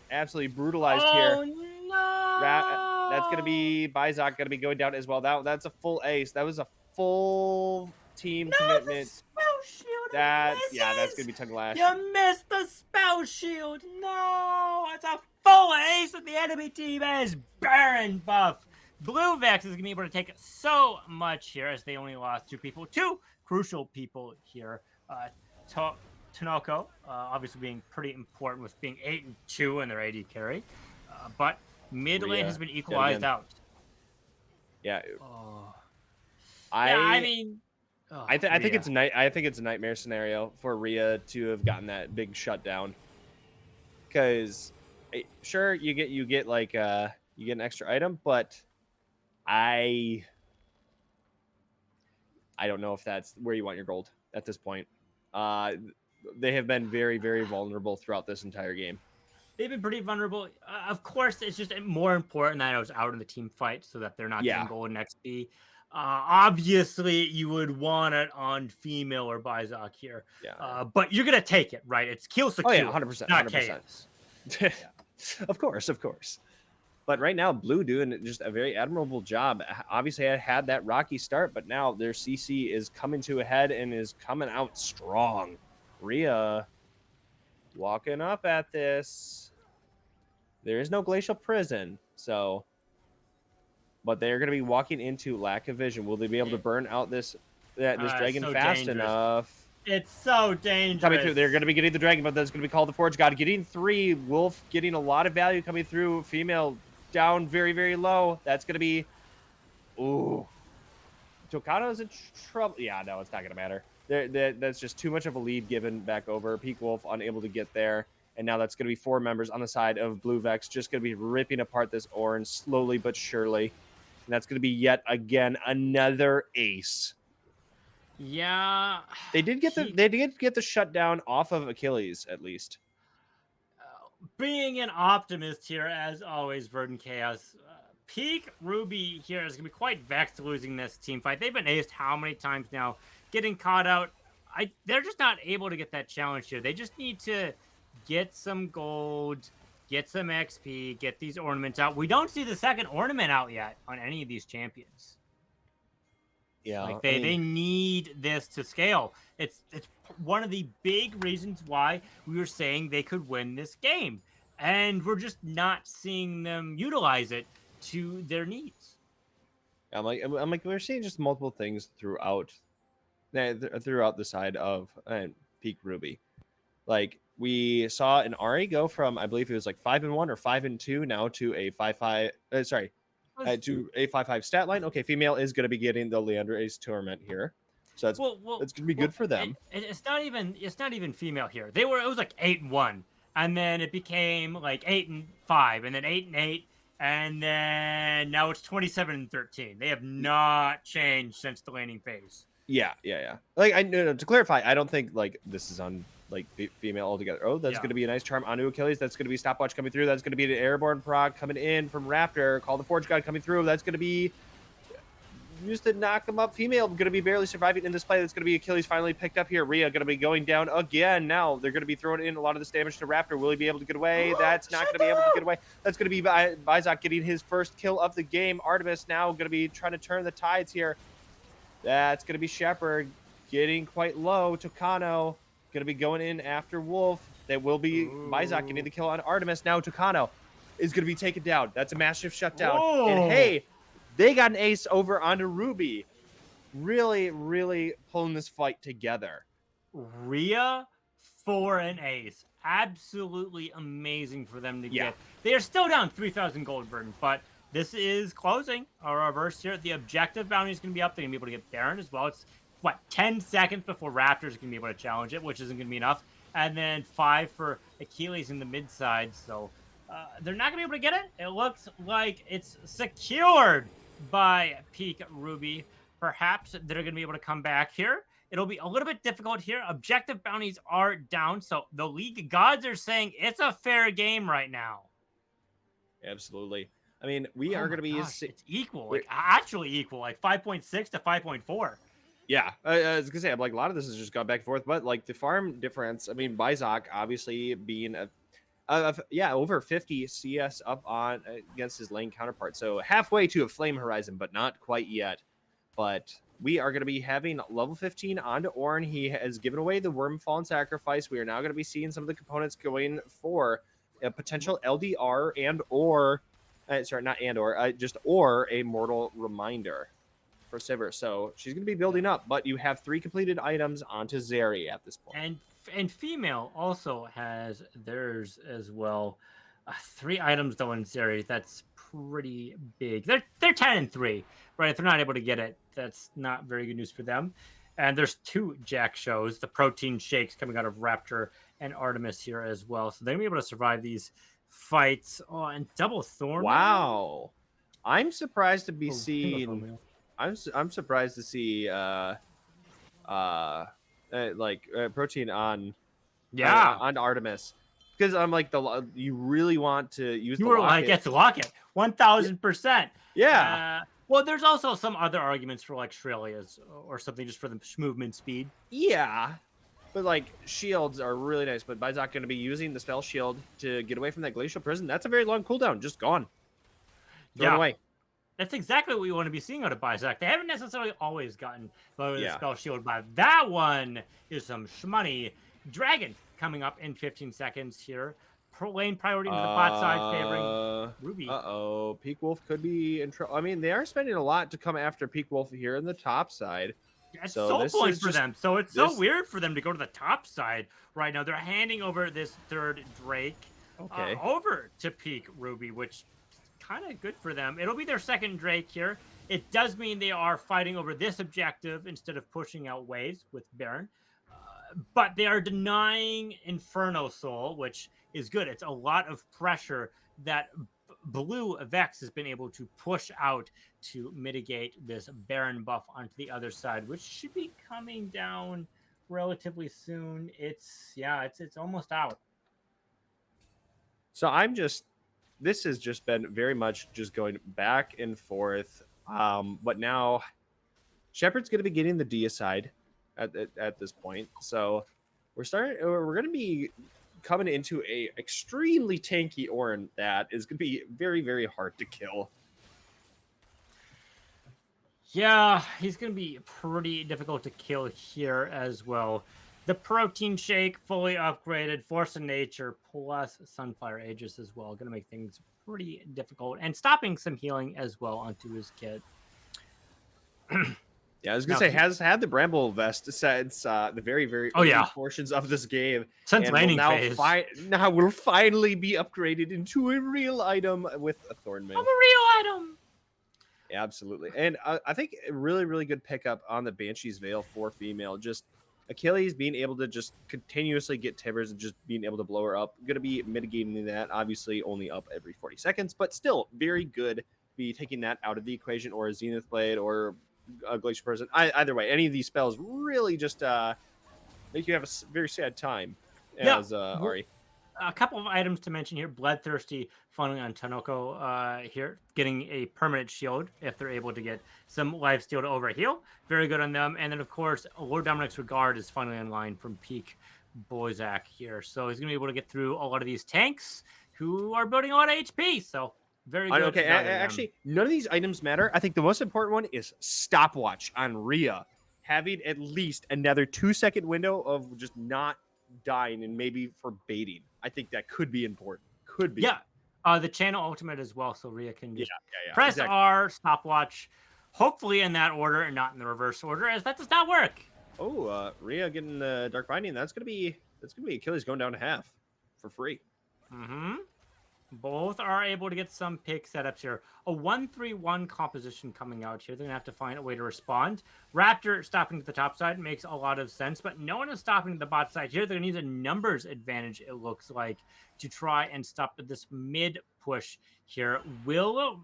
absolutely brutalized here. No! That's going to be Bizak going to be going down as well. That's a full ace. That was a full team No, the commitment. spell shield That's misses. that's gonna be tongue lash. You missed the spell shield. No, it's a full ace of the enemy team as Baron buff. Blue Vex is gonna be able to take so much here as they only lost 2 people, 2 crucial people here. Tanoko, obviously being pretty important with being 8-2 in their AD carry, but mid lane has been equalized out. Yeah. Oh. I Yeah, I mean, I think it's a nightmare scenario for Rhea to have gotten that big shutdown. Because sure, you get like you get an extra item, but I don't know if that's where you want your gold at this point. They have been very, very vulnerable throughout this entire game. They've been pretty vulnerable. Of course, it's just more important that I was out in the team fight so that they're not getting gold and XP. Obviously, you would want it on female or Bizak here. Yeah. But you're gonna take it, right? It's kill secure. Oh yeah, 100%, not 100%. chaos. Yeah. Of course. But right now, Blue doing just a very admirable job. Obviously, I had that rocky start, but now their CC is coming to a head and is coming out strong. Rhea walking up at this. There is no glacial prison, so, but they're going to be walking into lack of vision. Will they be able to burn out this dragon so fast dangerous. enough? It's so dangerous. Coming through, they're going to be getting the dragon, but that's going to be called the Forge God. Getting 3, Wolf getting a lot of value coming through. Female down very, very low. That's going to be, ooh. Tokano's in trouble. Yeah, no, it's not going to matter. That's just too much of a lead given back over. Peak Wolf unable to get there. And now that's going to be 4 members on the side of Blue Vex, just going to be ripping apart this orange slowly but surely. And that's going to be yet again another ace. Yeah, they did get the shutdown off of Achilles at least. Being an optimist here, as always, VerdantChaos. Peak Ruby here is going to be quite vexed losing this team fight. They've been aced how many times now? Getting caught out. They're just not able to get that challenge here. They just need to get some gold, get some XP, get these ornaments out. We don't see the second ornament out yet on any of these champions. Yeah, like they need this to scale. It's one of the big reasons why we were saying they could win this game, and we're just not seeing them utilize it to their needs. I'm like we're seeing just multiple things throughout the side of Peak Ruby. Like we saw an Ari go from, I believe it was like 5-1 or 5-2 now to a 5-5. To a 5-5 stat line. Okay, female is going to be getting the Leandra Ace tournament here, so that's going to be good for them. It's not even female here. It was like 8-1, and then it became like 8-5, and then 8-8, and then now it's 27-13. They have not changed since the laning phase. Yeah. Like to clarify, I don't think like this is on like female altogether. Oh, that's going to be a nice charm onto Achilles. That's going to be stopwatch coming through. That's going to be an airborne proc coming in from Raptor. Call the Forge God coming through. That's going to be used to knock him up. Female going to be barely surviving in this play. That's going to be Achilles finally picked up here. Rhea going to be going down again. Now they're going to be throwing in a lot of this damage to Raptor. Will he be able to get away? That's not going to be able to get away. That's going to be Bizak getting his first kill of the game. Artemis now going to be trying to turn the tides here. That's going to be Shepard getting quite low. Tokano going to be going in after Wolf. That will be Bizak getting the kill on Artemis. Now Tokano is going to be taken down. That's a massive shutdown. Whoa. And hey, they got an ace over onto Ruby. Really, really pulling this fight together. Rhea for an ace. Absolutely amazing for them to get. They are still down 3,000 gold burden, but this is closing. Our reverse here. The objective bounty is going to be up. They're going to be able to get Baron as well. It's 10 seconds before Raptors can be able to challenge it, which isn't going to be enough. And then 5 for Achilles in the mid side. So they're not going to be able to get it. It looks like it's secured by Peak Ruby. Perhaps they're going to be able to come back here. It'll be a little bit difficult here. Objective bounties are down. So the league gods are saying it's a fair game right now. Absolutely. I mean, we are going to be... It's equal. Like actually equal. Like 5.6 to 5.4. Yeah, I was gonna say, I'm like, a lot of this has just gone back and forth, but like the farm difference, I mean, Bizak obviously being over 50 CS up on against his lane counterpart, so halfway to a Flame Horizon, but not quite yet. But we are going to be having level 15 onto Ornn. He has given away the Wormfallen Sacrifice. We are now going to be seeing some of the components going for a potential LDR and or, sorry, not and or, just or a Mortal Reminder for Sivir. So she's going to be building up, but you have 3 completed items onto Zeri at this point. And female also has theirs as well. 3 items though in Zeri. That's pretty big. They're 10 and 3, right? If they're not able to get it, that's not very good news for them. And there's 2 Jack shows, the protein shakes coming out of Raptor and Artemis here as well. So they're gonna be able to survive these fights. Oh, and double thorn. Wow. I'm surprised to be seeing. I'm surprised to see protein on on Artemis, because I'm like, you really want to use the locket. Like, it's a locket 1000%. Yeah. Well, there's also some other arguments for like Shrelia's or something, just for the movement speed. Yeah, but like shields are really nice. But Bizak going to be using the spell shield to get away from that glacial prison. That's a very long cooldown, just gone. Thrown away. That's exactly what we want to be seeing out of Bizak. They haven't necessarily always gotten the spell shield, but that one is some shmoney. Dragon coming up in 15 seconds here. Lane priority to the bot side favoring Ruby. Peak Wolf could be in trouble. I mean, they are spending a lot to come after Peak Wolf here in the top side. It's soul points for them. So it's so weird for them to go to the top side right now. They're handing over this 3rd Drake over to Peak Ruby, which kind of good for them. It'll be their 2nd Drake here. It does mean they are fighting over this objective instead of pushing out waves with Baron. But they are denying Inferno Soul, which is good. It's a lot of pressure that Blue Vex has been able to push out to mitigate this Baron buff onto the other side, which should be coming down relatively soon. It's almost out. So this has just been very much just going back and forth. But now Shepard's going to be getting the deicide at this point. So we're going to be coming into a extremely tanky Ornn that is going to be very, very hard to kill. Yeah, he's going to be pretty difficult to kill here as well. The protein shake fully upgraded, Force of Nature plus Sunfire Aegis as well. Going to make things pretty difficult and stopping some healing as well onto his kit. Yeah, I was gonna say, has had the Bramble Vest since the very, very early portions of this game. Since laning phase. Now will finally be upgraded into a real item with a Thornmail. A real item. Yeah, absolutely. And I think a really, really good pickup on the Banshee's Veil for female. Just Achilles being able to just continuously get Tibbers and just being able to blow her up. Going to be mitigating that, obviously only up every 40 seconds, but still very good. Be taking that out of the equation, or a Zenith Blade, or a Glacial Person. Either way, any of these spells really just make you have a very sad time as Ari. A couple of items to mention here. Bloodthirsty funneling on Tanoko here, getting a permanent shield if they're able to get some lifesteal to overheal. Very good on them. And then, of course, Lord Dominic's Regard is finally in line from Peak Boyzak here. So he's going to be able to get through a lot of these tanks who are building a lot of HP. So very good. Okay, actually, none of these items matter. I think the most important one is Stopwatch on Rhea. Having at least another 2-second window of just not dying and maybe for baiting. I think that could be important. Could be. Yeah. The channel ultimate as well, so Rhea can just press exactly. R, stopwatch, hopefully in that order and not in the reverse order, as that does not work. Oh, Rhea getting the Dark Binding. That's gonna be Achilles going down to half for free. Mm-hmm. Both are able to get some pick setups here. A 1-3-1 composition coming out here. They're going to have to find a way to respond. Raptor stopping to the top side makes a lot of sense, but no one is stopping to the bot side here. They're going to use a numbers advantage, it looks like, to try and stop this mid push here. Will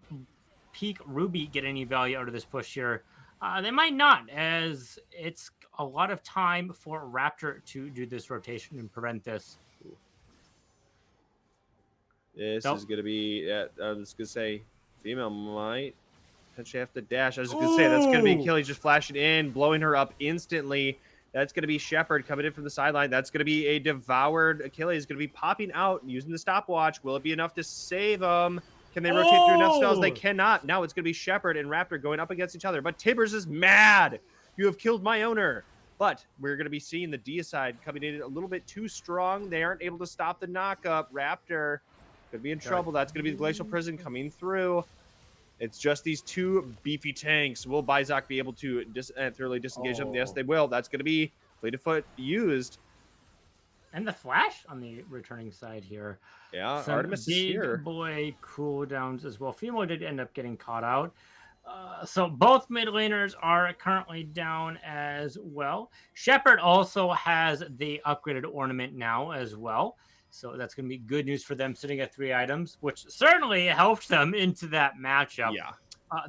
Peak Ruby get any value out of this push here? They might not, as it's a lot of time for Raptor to do this rotation and prevent this. This is going to be, I was going to say, female might potentially have to dash. I was going to say, that's going to be Achilles just flashing in, blowing her up instantly. That's going to be Shepard coming in from the sideline. That's going to be a devoured Achilles. Going to be popping out and using the stopwatch. Will it be enough to save him? Can they rotate through enough spells? They Oh! cannot. Now it's going to be Shepard and Raptor going up against each other. But Tibbers is mad. You have killed my owner. But we're going to be seeing the Deicide coming in a little bit too strong. They aren't able to stop the knockup. Raptor could be in trouble. That's going to be the Glacial Prison coming through. It's just these two beefy tanks. Will Bizak be able to thoroughly disengage them? Yes, they will. That's going to be Fleet of Foot used. And the flash on the returning side here. Yeah, Some Artemis big is here. boy cooldowns as well. Fimo did end up getting caught out. So both mid laners are currently down as well. Shepard also has the upgraded ornament now as well. So that's going to be good news for them sitting at 3 items, which certainly helps them into that matchup. Yeah.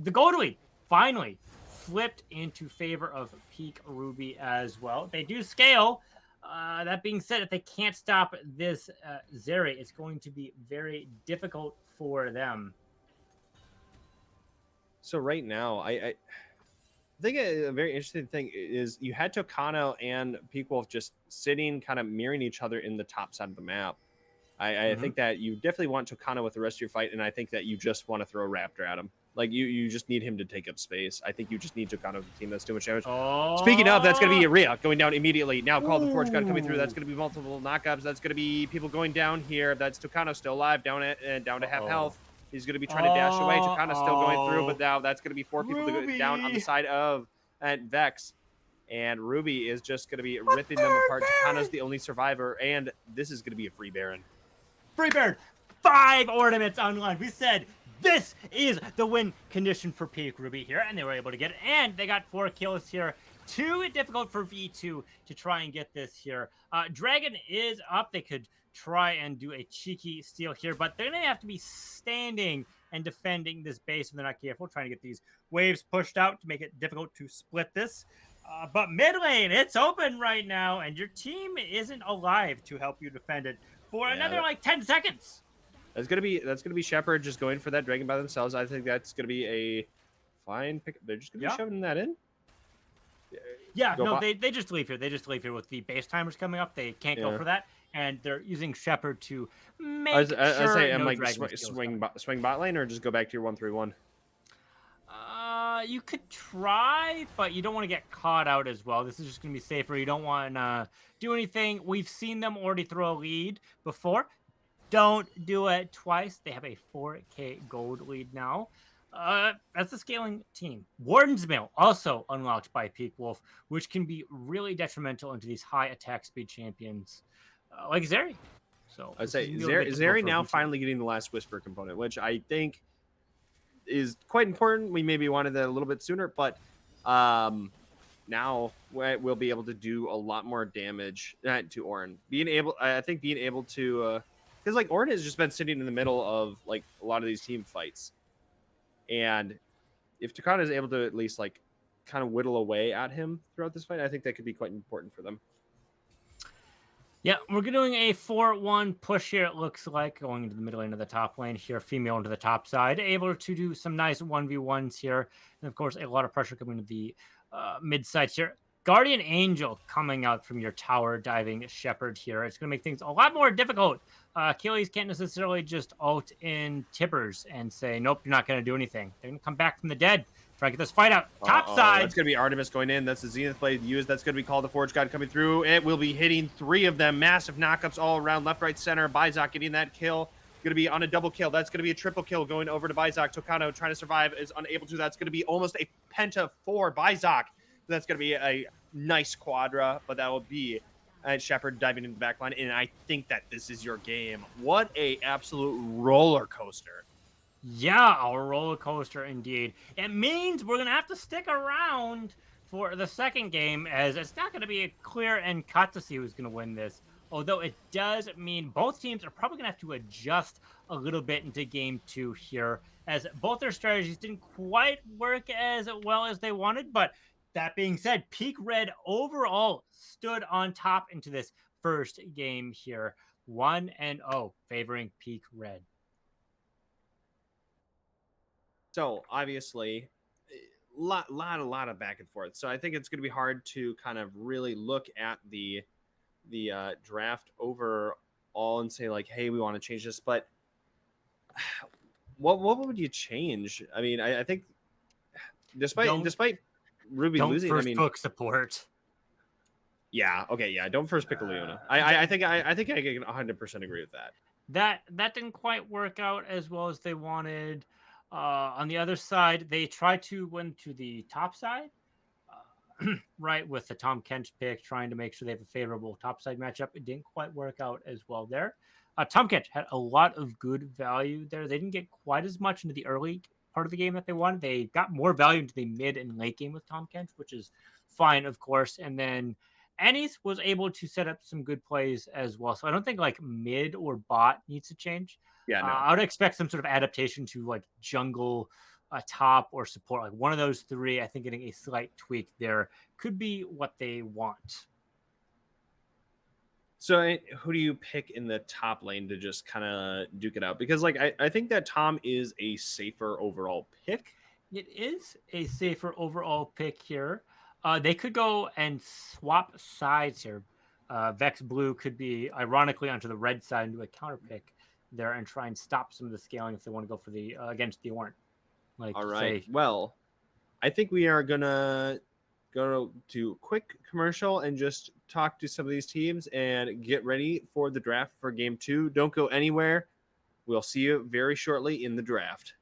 The gold lead finally flipped into favor of Peak Ruby as well. They do scale. That being said, if they can't stop this Zeri, it's going to be very difficult for them. So right now, I think a very interesting thing is you had Tokano and Peak Wolf just sitting, kind of mirroring each other in the top side of the map. I think that you definitely want Tokano with the rest of your fight, and I think that you just want to throw a Raptor at him. Like, you just need him to take up space. I think you just need Tokano to team that's too much damage. Oh. Speaking of, that's going to be Rhea going down immediately. Now, Call the Forge God coming through. That's going to be multiple knockups. That's going to be people going down here. That's Tokano still alive, down to half health. He's going to be trying to dash away. Tokano's still going through, but now that's going to be 4 people to go down on the side of Vex. And Ruby is just going to be ripping them apart. Tokano's the only survivor, and this is going to be a free Baron. Free Baron, 5 ornaments online. We said this is the win condition for Peak Ruby here, and they were able to get it. And they got 4 kills here. Too difficult for V2 to try and get this here. Dragon is up. They could try and do a cheeky steal here, but they're going to have to be standing and defending this base if they're not careful, trying to get these waves pushed out to make it difficult to split this. But mid lane, it's open right now, and your team isn't alive to help you defend it for another like 10 seconds. That's gonna be Shepard just going for that dragon by themselves. I think that's gonna be a fine pick. They're just gonna be shoving that in. Yeah, no, they just leave here. They just leave here with the base timers coming up. They can't go for that, and they're using Shepard to make swing bot lane, or just go back to your 1-3-1. You could try, but you don't want to get caught out as well. This is just going to be safer. You don't want to do anything. We've seen them already throw a lead before. Don't do it twice. They have a 4K gold lead now. That's the scaling team. Warden's Mail also unlocked by Peak Wolf, which can be really detrimental into these high attack speed champions like Zeri. So I'd say Zeri now finally getting the last Whisper component, which I think is quite important. We maybe wanted that a little bit sooner, but now we'll be able to do a lot more damage to Ornn. I think being able to, because like Ornn has just been sitting in the middle of like a lot of these team fights, and if Takana is able to at least like kind of whittle away at him throughout this fight, I think that could be quite important for them. Yeah, we're doing a 4-1 push here, it looks like, going into the middle lane of the top lane here, female into the top side, able to do some nice 1v1s here, and of course, a lot of pressure coming to the mid sides here. Guardian Angel coming out from your tower diving Shepard here. It's going to make things a lot more difficult. Achilles can't necessarily just ult in Tippers and say, nope, you're not going to do anything. They're going to come back from the dead. Try to get this fight out. Top side. That's going to be Artemis going in. That's the Zenith blade used. That's going to be Call the Forge God coming through. It will be hitting 3 of them. Massive knockups all around. Left, right, center. Bizak getting that kill. Going to be on a double kill. That's going to be a triple kill going over to Bizak. Tokano trying to survive is unable to. That's going to be almost a penta for Bizak. That's going to be a nice quadra, but that will be Shepard diving into the back line. And I think that this is your game. What a absolute roller coaster. Yeah, a roller coaster indeed. It means we're going to have to stick around for the second game, as it's not going to be a clear and cut to see who's going to win this. Although it does mean both teams are probably going to have to adjust a little bit into game 2 here, as both their strategies didn't quite work as well as they wanted. But that being said, Peak Red overall stood on top into this first game here. 1-0 favoring Peak Red. So obviously, a lot of back and forth. So I think it's going to be hard to kind of really look at the draft overall and say like, hey, we want to change this. But what would you change? I mean, I think despite Don't despite Ruby don't losing, I first mean, book support. yeah, okay, yeah, don't first pick a Leona. I think I can 100% agree with that. That didn't quite work out as well as they wanted. On the other side, they tried to win to the top side, right, with the Tom Kent pick, trying to make sure they have a favorable topside matchup. It didn't quite work out as well there. Tom Kent had a lot of good value there. They didn't get quite as much into the early part of the game that they wanted. They got more value into the mid and late game with Tom Kent, which is fine, of course. And then Annie's was able to set up some good plays as well. So I don't think like mid or bot needs to change. Yeah, no. I would expect some sort of adaptation to like jungle, top, or support. Like one of those three, I think getting a slight tweak there could be what they want. So who do you pick in the top lane to just kind of duke it out? Because like I think that Tom is a safer overall pick. It is a safer overall pick here. They could go and swap sides here. Vex Blue could be ironically onto the red side and do a counter pick there and try and stop some of the scaling if they want to go for the against the Ornn. Like All right. say, Well, I think we are gonna go to a quick commercial and just talk to some of these teams and get ready for the draft for game 2. Don't go anywhere. We'll see you very shortly in the draft.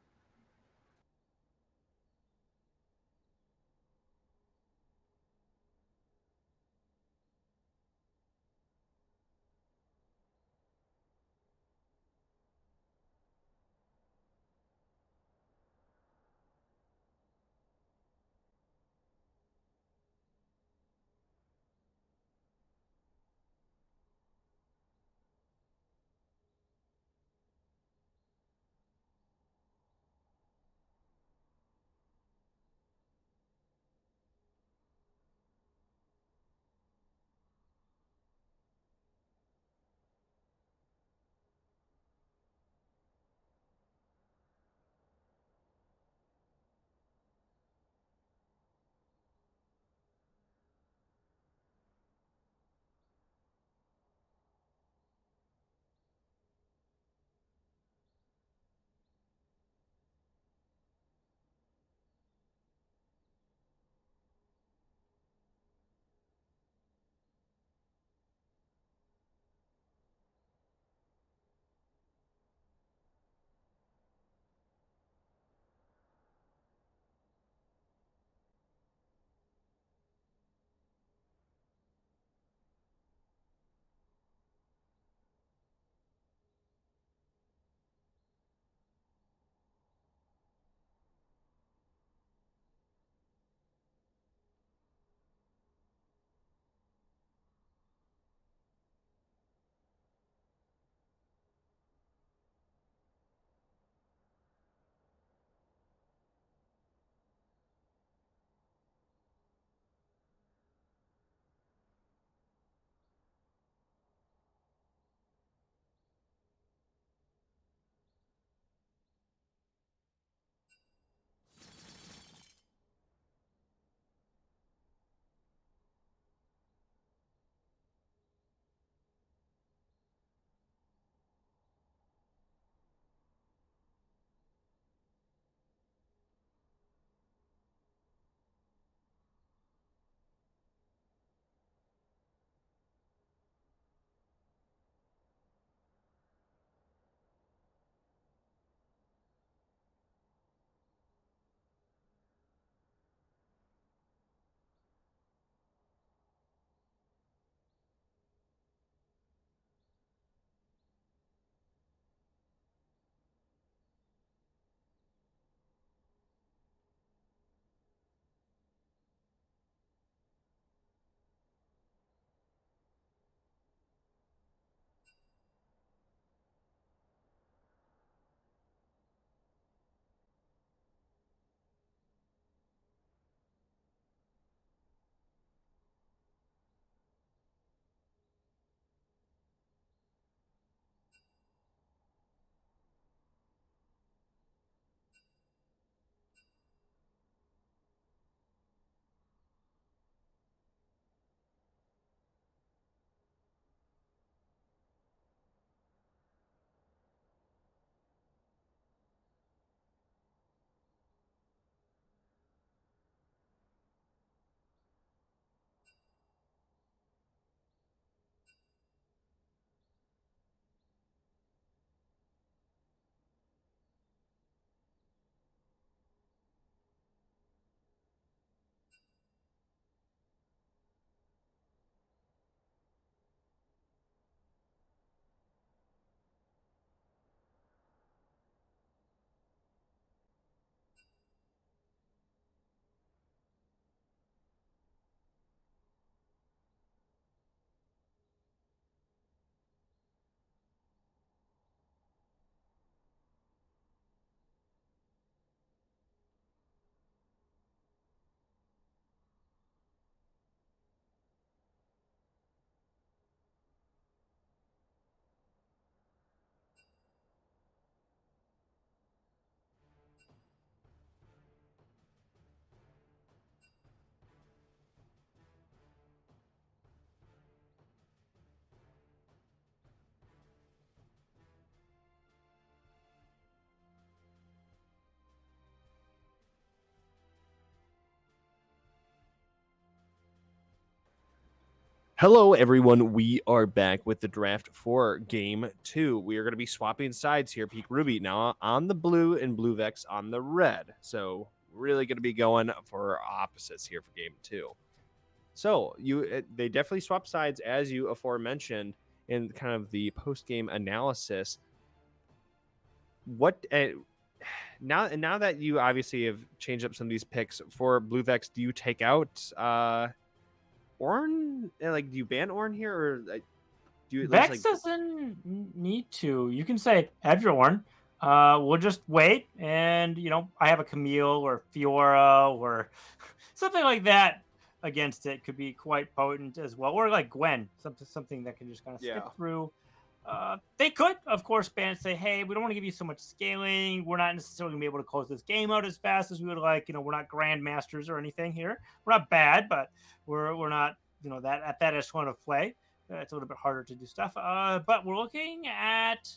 Hello, everyone. We are back with the draft for game 2. We are going to be swapping sides here. Peak Ruby now on the blue and Blue Vex on the red. So really going to be going for opposites here for game 2. So they definitely swap sides as you aforementioned in kind of the post-game analysis. What now that you obviously have changed up some of these picks for Blue Vex, do you take out Ornn? Like, do you ban Ornn here, or do you? Vex doesn't need to. You can say have your Ornn. We'll just wait, and I have a Camille or Fiora or something like that against it could be quite potent as well, or like Gwen, something that can just kind of skip through. They could, of course, ban and say, hey, we don't want to give you so much scaling. We're not necessarily going to be able to close this game out as fast as we would like. We're not grandmasters or anything here. We're not bad, but we're not, that at that echelon of play. It's a little bit harder to do stuff. But we're looking at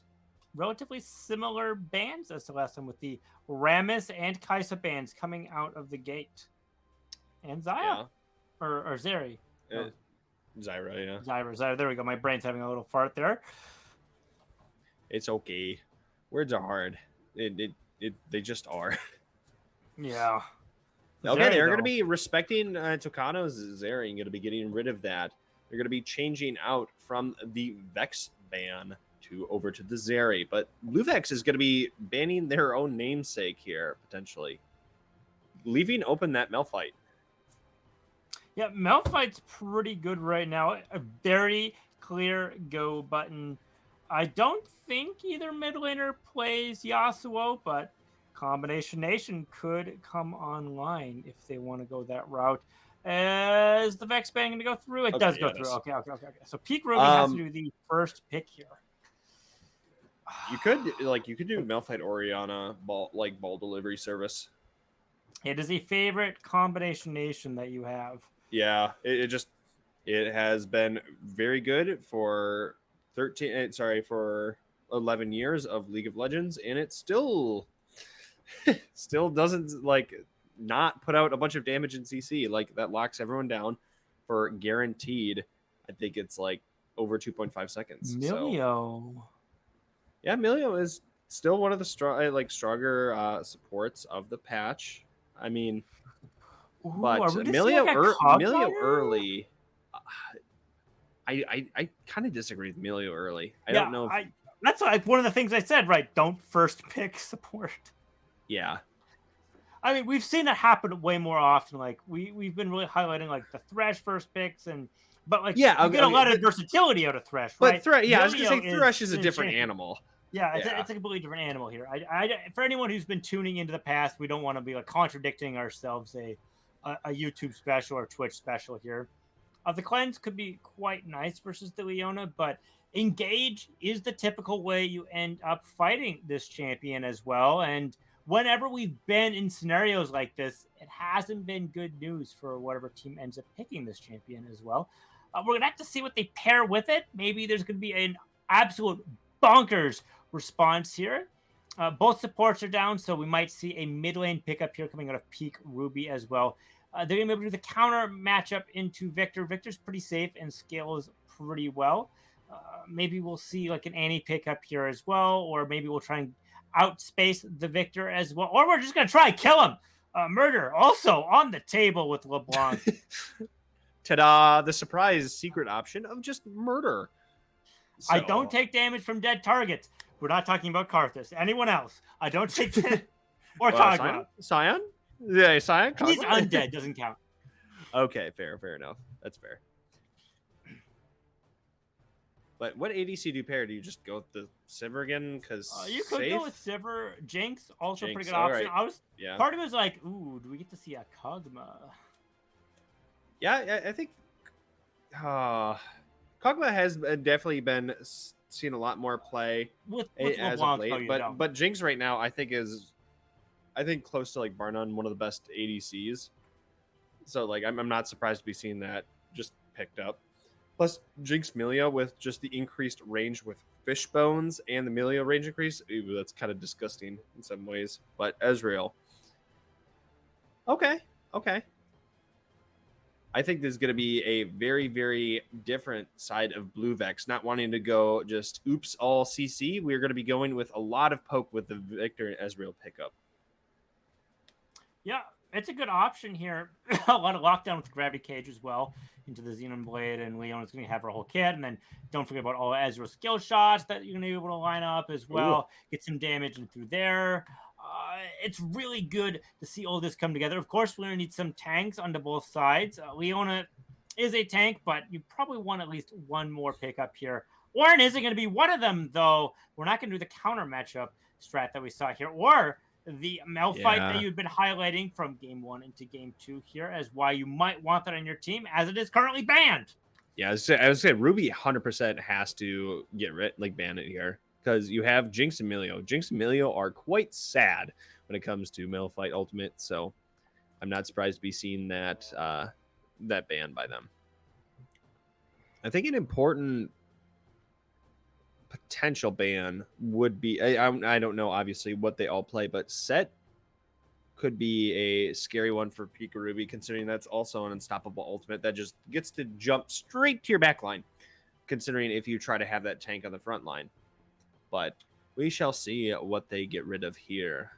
relatively similar bans as to last time with the Rammus and Kaisa bans coming out of the gate. And Zaya. Or Zeri. Zyra, yeah. Zyra. There we go. My brain's having a little fart there. It's okay. Words are hard. They just are. Yeah. Okay, Zeri, they're going to be respecting Tokano's Zeri and going to be getting rid of that. They're going to be changing out from the Vex ban over to the Zeri. But Blue Vex is going to be banning their own namesake here, potentially. Leaving open that Malphite. Yeah, Malphite's pretty good right now. A very clear go button. I don't think either mid laner plays Yasuo, but Combination Nation could come online if they want to go that route. Is the Vex ban going to go through? It does go through. Okay. So Peak Ruby has to do the first pick here. You could do Malphite Orianna ball delivery service. It is a favorite Combination Nation that you have. Yeah, it has been very good for 11 years of League of Legends, and it still doesn't not put out a bunch of damage in CC. Like, that locks everyone down for guaranteed. I think it's like over 2.5 seconds. Milio. So, yeah, Milio is still one of the stronger supports of the patch. I mean, but Milio early. I kind of disagree with Milio early. I don't know. That's one of the things I said. Right? Don't first pick support. Yeah. I mean, we've seen that happen way more often. Like we've been really highlighting like the Thresh first picks, but you get a lot of versatility out of Thresh, right? But I was gonna say Thresh is a different animal. Yeah, it's a completely different animal here. For anyone who's been tuning into the past, we don't want to be contradicting ourselves. A YouTube special or Twitch special here. The cleanse could be quite nice versus the Leona, but engage is the typical way you end up fighting this champion as well. And whenever we've been in scenarios like this, it hasn't been good news for whatever team ends up picking this champion as well. We're going to have to see what they pair with it. Maybe there's going to be an absolute bonkers response here. Both supports are down, so we might see a mid lane pickup here coming out of Peak Ruby as well. They're going to be able to do the counter matchup into Victor. Victor's pretty safe and scales pretty well. Maybe we'll see like an Annie pickup here as well, or maybe we'll try and outspace the Victor as well, or we're just going to try and kill him. Murder also on the table with LeBlanc. Ta-da! The surprise secret option of just murder. So. I don't take damage from dead targets. We're not talking about Karthus. Anyone else? I don't take or Kagura. Sion? Yeah, Sion. He's undead. Doesn't count. Okay, fair enough. That's fair. But what ADC do you pair? Do you just go with the Sivir again? Because you could go with Sivir. Jinx, also a pretty good option. Right. Part of it was like, ooh, do we get to see a Kog'Maw? Yeah, I think Kog'Maw has definitely been seen a lot more play with as of late. But Jinx right now, I think close to bar none one of the best ADCs. So I'm not surprised to be seeing that just picked up. Plus Jinx Milio with just the increased range with fish bones and the Milio range increase. Ooh, that's kind of disgusting in some ways. But Ezreal. Okay. I think there's going to be a very, very different side of Blue Vex, not wanting to go just oops all CC. We're going to be going with a lot of poke with the Victor and Ezreal pickup. Yeah, it's a good option here. A lot of lockdown with the Gravity Cage as well into the Xenon Blade, and Leona's going to have her whole kit. And then don't forget about all Ezreal skill shots that you're going to be able to line up as well. Ooh. Get some damage in through there. It's really good to see all this come together. Of course, we're going to need some tanks onto both sides. Leona is a tank, but you probably want at least one more pickup here. Warren isn't going to be one of them, though. We're not going to do the counter matchup strat that we saw here, or the Malphite that you've been highlighting from game 1 into game 2 here as why you might want that on your team, as it is currently banned. Yeah, I would say Ruby 100% has to get ban it here, because you have Jinx and Milio. Jinx and Milio are quite sad when it comes to Malphite Ultimate, so I'm not surprised to be seeing that that ban by them. I think an important potential ban would be, I don't know obviously what they all play, but Set could be a scary one for Pika Ruby, considering that's also an unstoppable ultimate that just gets to jump straight to your back line, considering if you try to have that tank on the front line. But we shall see what they get rid of here.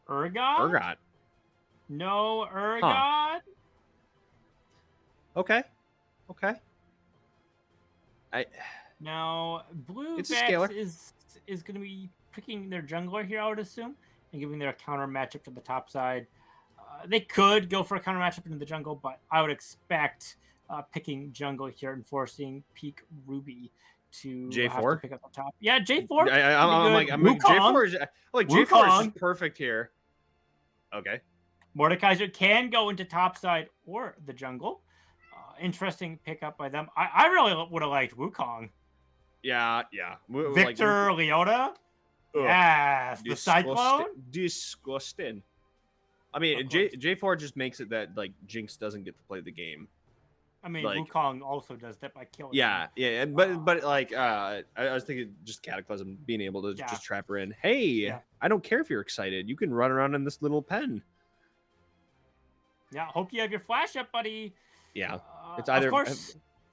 Urgot? No Urgot? Huh. Okay. Now, Blue Vex is going to be picking their jungler here, I would assume, and giving their counter matchup to the top side. They could go for a counter matchup into the jungle, but I would expect picking jungle here and forcing Peak Ruby to have to pick up the top. Yeah, J4. J4 is just perfect here. Okay. Mordekaiser can go into top side or the jungle. Interesting pickup by them. I really would have liked Wukong. Yeah. Victor, Leona? Yes, the Cyclone? Disgusting. I mean, J4 just makes it that, Jinx doesn't get to play the game. I mean, Wukong also does that by killing him. Yeah, but I was thinking just Cataclysm being able to just trap her in. Hey, I don't care if you're excited. You can run around in this little pen. Yeah, hope you have your flash up, buddy. Yeah, it's either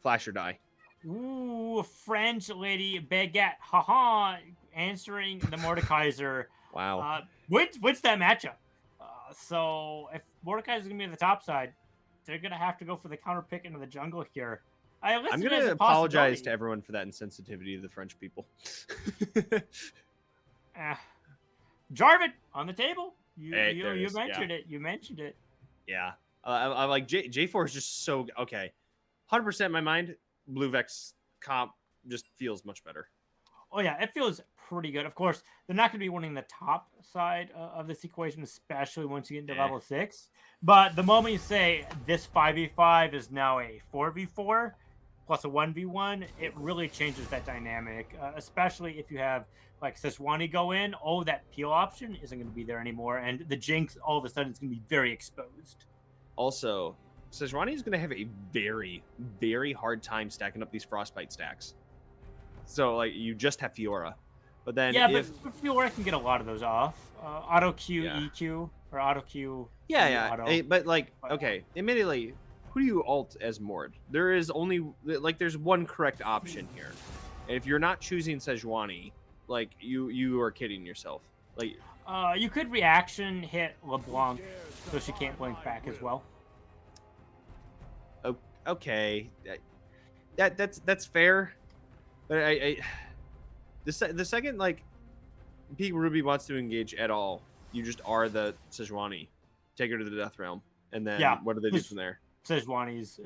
flash or die. Ooh, French lady baguette, haha, answering the Mordekaiser. Wow. What's that matchup? So if Mordekaiser's gonna be on the top side, they're gonna have to go for the counter pick into the jungle here. I'm gonna apologize to everyone for that insensitivity to the French people. Jarvan on the table. You mentioned it. Yeah. I'm like J4 is just so okay. 100% in my mind, Blue Vex comp just feels much better. Oh yeah, it feels pretty good. Of course, they're not going to be winning the top side of this equation, especially once you get into level 6. But the moment you say this 5v5 is now a 4v4 plus a 1v1, it really changes that dynamic. Especially if you have like Sejuani go in, that peel option isn't going to be there anymore, and the Jinx all of a sudden is going to be very exposed. Also, Sejuani is going to have a very, very hard time stacking up these Frostbite stacks. So, you just have Fiora. But then but Fiora can get a lot of those off. Auto Q, EQ, or auto Q. Yeah. But, okay, admittedly, who do you ult as Mord? There is only, there's one correct option here. And if you're not choosing Sejuani, you are kidding yourself. You could reaction hit LeBlanc so she can't blink back as well. Okay, that's fair, but the second Pete Ruby wants to engage at all, you just are the Sejuani, take her to the death realm, and then what do they do from there? Sejuani is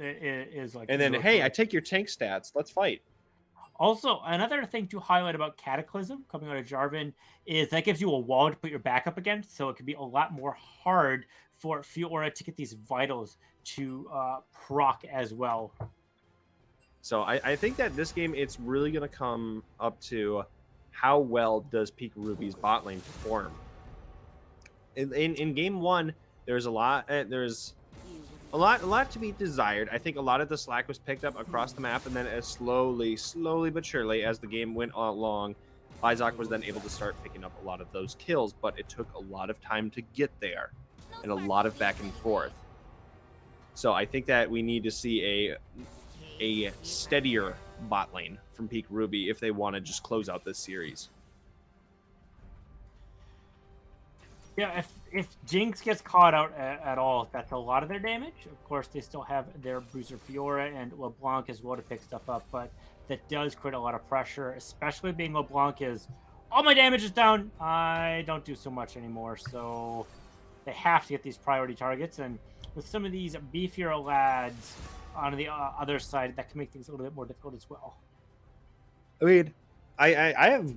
and then hey, I take your tank stats, let's fight. Also, another thing to highlight about Cataclysm coming out of Jarvan is that gives you a wall to put your backup against, so it can be a lot more hard for Fiora to get these vitals to proc as well. So I think that this game, it's really going to come up to how well does Pika Ruby's bot lane perform. In game 1, there's a lot to be desired. I think a lot of the slack was picked up across the map, and then as slowly but surely, as the game went along, Izak was then able to start picking up a lot of those kills, but it took a lot of time to get there, and a lot of back and forth. So I think that we need to see a steadier bot lane from Peak Ruby if they want to just close out this series. Yeah, if Jinx gets caught out at all, that's a lot of their damage. Of course, they still have their Bruiser Fiora and LeBlanc as well to pick stuff up, but that does create a lot of pressure, especially being LeBlanc is all my damage is down. I don't do so much anymore, so they have to get these priority targets. And with some of these beefier lads on the other side, that can make things a little bit more difficult as well. I mean, I have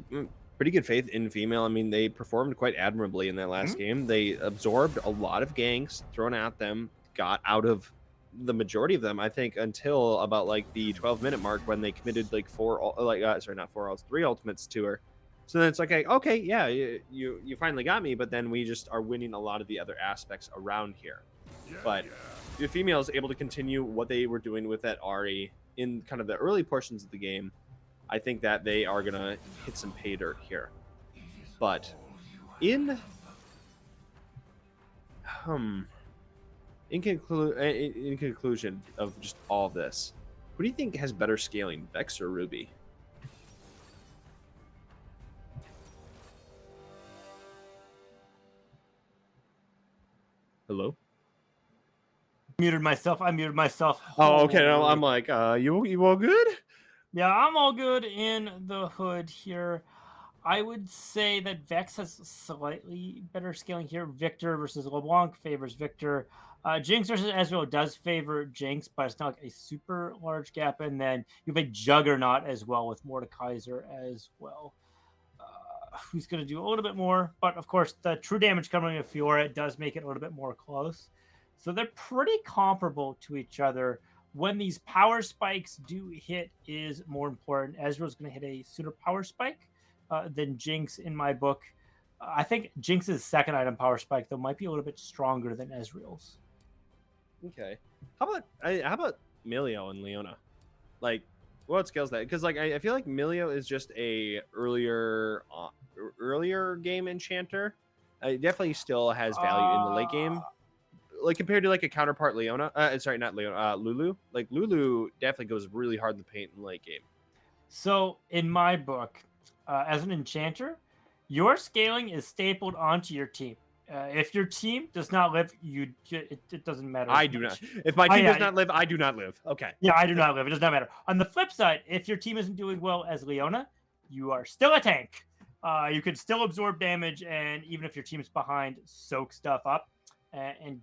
pretty good faith in female. I mean, they performed quite admirably in that last game. They absorbed a lot of ganks thrown at them, got out of the majority of them, I think, until about like the 12-minute mark when they committed like three ultimates to her. So then it's like, okay, yeah, you finally got me, but then we just are winning a lot of the other aspects around here. But the female is able to continue what they were doing with that Ari in kind of the early portions of the game. I think that they are going to hit some pay dirt here. But in conclusion of just all of this, who do you think has better scaling, Vex or Ruby? Hello? I muted myself. Oh, okay. No, I'm Holy. like, you all good? Yeah, I'm all good in the hood here. I would say that Vex has slightly better scaling here. Victor versus LeBlanc favors Victor. Jinx versus Ezreal does favor Jinx, but it's not like a super large gap. And then you have a Juggernaut as well with Mordekaiser as well. Who's going to do a little bit more? But of course, the true damage coming with Fiora does make it a little bit more close. So they're pretty comparable to each other. When these power spikes do hit is more important. Ezreal's going to hit a sooner power spike than Jinx in my book. I think Jinx's second item power spike though might be a little bit stronger than Ezreal's. Okay. How about Milio and Leona? Like, what scales that? Because like I feel like Milio is just a earlier game enchanter. It definitely still has value in the late game. Like compared to like a counterpart Leona, sorry, not Leona, Lulu. Like Lulu definitely goes really hard in the paint in the late game. So in my book, as an enchanter, your scaling is stapled onto your team. If your team does not live, it doesn't matter. I do not. If my team does not live, I do not live. Okay. Yeah, I do not live. It does not matter. On the flip side, if your team isn't doing well as Leona, you are still a tank. You can still absorb damage, and even if your team's behind, soak stuff up and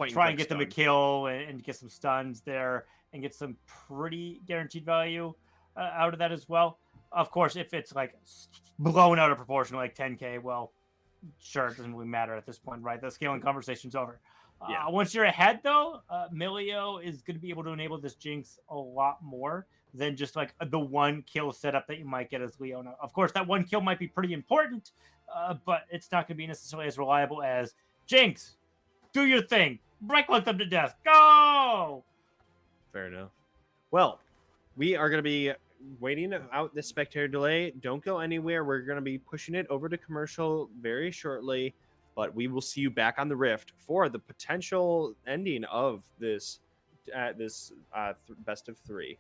try and get them a kill and get some stuns there and get some pretty guaranteed value out of that as well. Of course, if it's like blown out of proportion, like 10k, well, sure, it doesn't really matter at this point, right? The scaling conversation's over. Yeah. Once you're ahead, though, Milio is going to be able to enable this Jinx a lot more than just like the one kill setup that you might get as Leona. Of course, that one kill might be pretty important, but it's not going to be necessarily as reliable as Jinx. Do your thing. Break them to death. Go! Fair enough. Well, we are going to be waiting out this spectator delay. Don't go anywhere. We're going to be pushing it over to commercial very shortly, but we will see you back on the Rift for the potential ending of this best of 3.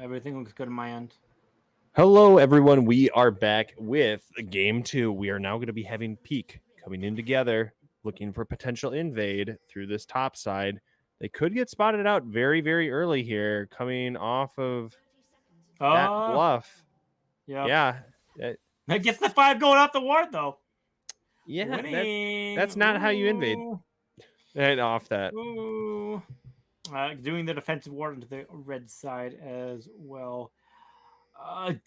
Everything looks good on my end. Hello, everyone. We are back with game 2. We are now going to be having Peak coming in together, looking for potential invade through this top side. They could get spotted out very, very early here, coming off of that bluff. Yeah. Yeah. That gets the 5 going off the ward, though. Yeah, Winning. that's not how you invade. Ooh. And off that. Ooh. Doing the defensive ward into the red side as well.